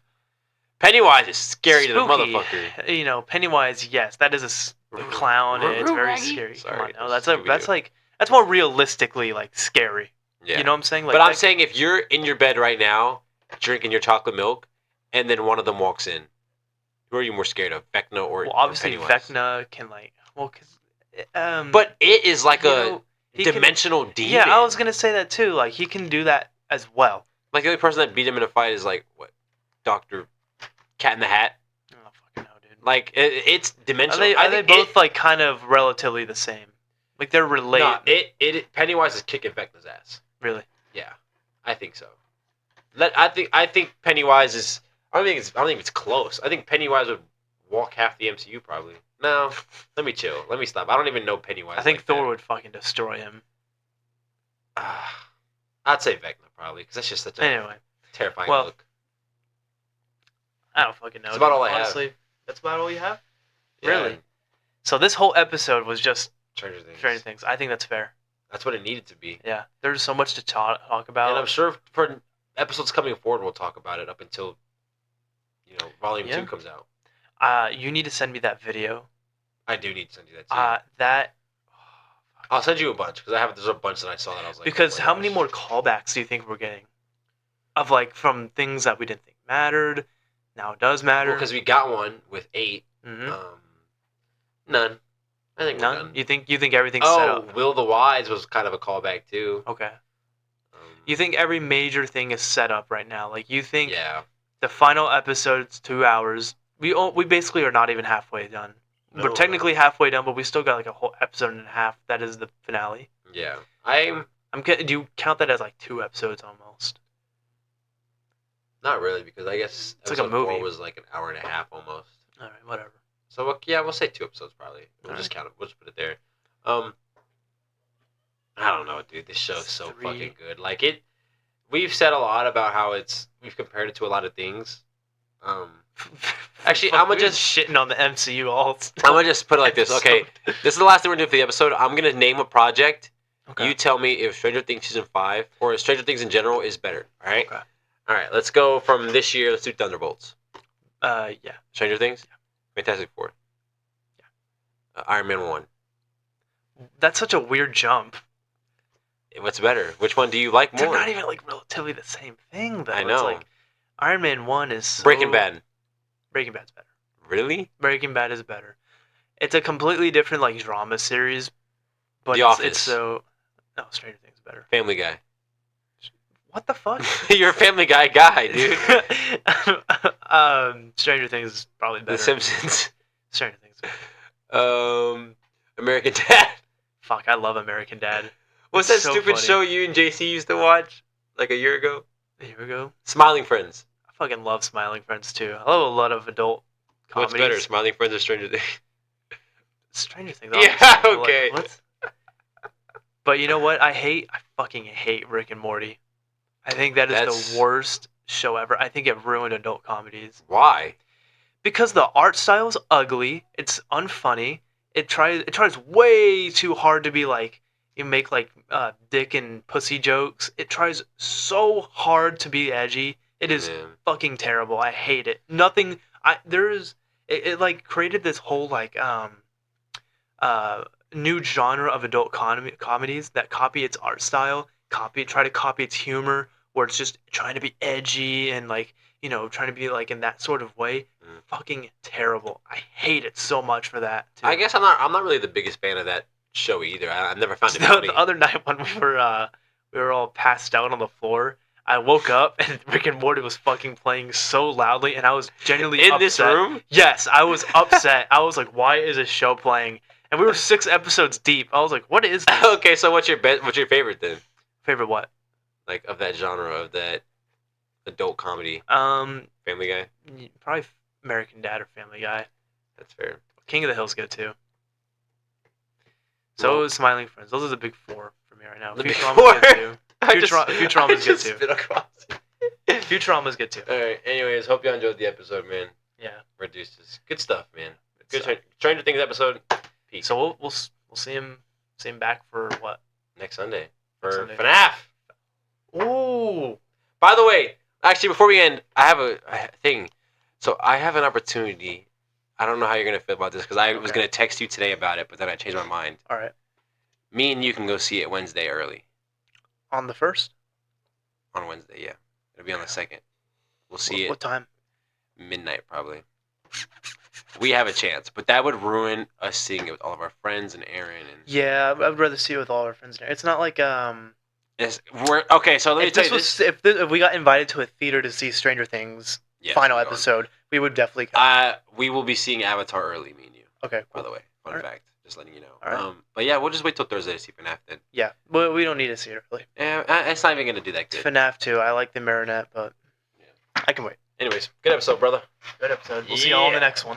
Pennywise is scary to the motherfucker. You know, Pennywise, yes, that is a clown and it's very scary. Sorry, come on, that's more realistically like scary. Yeah. You know what I'm saying? Like, but I'm saying if you're in your bed right now drinking your chocolate milk and then one of them walks in, who are you more scared of, Vecna or obviously Pennywise? Vecna can but it is like a dimensional demon. Yeah, I was gonna say that too. Like he can do that as well. Like the only person that beat him in a fight is like what, Dr. Cat in the Hat. I don't fucking know, dude. Like it's dimensional. Are they both like kind of relatively the same? Like they're related. No, Pennywise is kicking Vecna's ass. Really? Yeah, I think so. I think Pennywise is. I don't think it's close. I think Pennywise would walk half the MCU probably. No, let me chill. Let me stop. I don't even know Pennywise. I think like Thor would fucking destroy him. I'd say Vecna probably because that's just such a terrifying look. I don't fucking know. That's about all I Honestly, have. That's about all you have? Yeah. Really? So this whole episode was just Stranger Things. I think that's fair. That's what it needed to be. Yeah. There's so much to talk about. And I'm sure for episodes coming forward, we'll talk about it up until, Volume 2 comes out. You need to send me that video. I do need to send you that too. I'll send you a bunch because there's a bunch that I saw that I was like. Because how many more callbacks do you think we're getting? Of from things that we didn't think mattered, now it does matter. Well, because we got one with 8. Mm-hmm. None. I think none. We're done. You think everything's set up? Will the Wise was kind of a callback too. Okay. You think every major thing is set up right now? Like you think? Yeah. The final episode's 2 hours. We basically are not even halfway done. We're technically halfway done, but we still got a whole episode and a half. That is the finale. Yeah. Do you count that as 2 episodes almost? Not really, because I guess it's like a movie. 4 was an hour and a half almost. All right, whatever. So we'll say 2 episodes probably. We'll just count it. We'll just put it there. I don't know, dude. This show is so fucking good. We've said a lot about how we've compared it to a lot of things. Actually, I'm gonna just shitting on the MCU alt. I'm gonna just put it like this. Okay, this is the last thing we're doing for the episode. I'm gonna name a project. Okay. You tell me if Stranger Things season 5 or Stranger Things in general is better. All right. Okay. All right. Let's go from this year. Let's do Thunderbolts. Yeah. Stranger Things. Yeah. Fantastic Four. Yeah. Iron Man 1. That's such a weird jump. What's better? Which one do you like more? They're not even relatively the same thing though. I know. It's Iron Man 1 is Breaking Bad. Breaking Bad's better. Really? Breaking Bad is better. It's a completely different drama series, but The Office. It's so. No, Stranger Things is better. Family Guy. What the fuck? You're a Family Guy guy, dude. Stranger Things is probably better. The Simpsons. Stranger Things. American Dad. Fuck, I love American Dad. What's that stupid show you and JC used to watch a year ago? A year ago? Smiling Friends. I fucking love Smiling Friends too. I love a lot of adult comedies. What's better, Smiling Friends or Stranger Things? Stranger Things. Yeah, okay. What? But you know what? I fucking hate Rick and Morty. I think that's the worst show ever. I think it ruined adult comedies. Why? Because the art style's ugly. It's unfunny. It tries way too hard to be you make dick and pussy jokes. It tries so hard to be edgy. It is fucking terrible. I hate it. Nothing. It created this whole new genre of adult comedies that copy its art style, try to copy its humor, where it's just trying to be edgy and trying to be in that sort of way. Fucking terrible. I hate it so much for that too. I guess I'm not really the biggest fan of that show either. I've never found it funny. The other night when we were all passed out on the floor, I woke up and Rick and Morty was fucking playing so loudly, and I was genuinely upset. In this room? Yes, I was upset. I was like, why is this show playing? And we were 6 episodes deep. I was like, what is this? Okay, so what's your favorite then? Favorite what? Of that genre, of that adult comedy. Family Guy? Probably American Dad or Family Guy. That's fair. King of the Hill's good too. So is Smiling Friends. Those are the big 4 for me right now. Futurama's good too. Futurama's good too. Futurama's good too. Alright, anyways, hope you enjoyed the episode, man. Yeah. Reduces. Good stuff, man. Good Stranger Things episode. Peace. So we'll see him back for what? Next Sunday. For FNAF. Ooh. By the way, actually, before we end, I have a thing. So I have an opportunity. I don't know how you're going to feel about this, because I was going to text you today about it, but then I changed my mind. All right. Me and you can go see it Wednesday early. On the 1st? On Wednesday, yeah. It'll be on the 2nd. We'll see it. What time? Midnight, probably. We have a chance, but that would ruin us seeing it with all of our friends and Aaron. Yeah, I'd rather see it with all our friends. It's not like okay, so let me tell you this. If we got invited to a theater to see Stranger Things final episode, we would definitely come. We will be seeing Avatar early, me and you. Okay, cool. By the way, fun fact. Just letting you know. All right. But yeah, we'll just wait till Thursday to see FNAF then. Yeah, well, we don't need to see it really. Yeah, it's not even gonna do that good. FNAF 2. I like the Marinette, but I can wait. Anyways, good episode, brother. Good episode. We'll see y'all on the next one.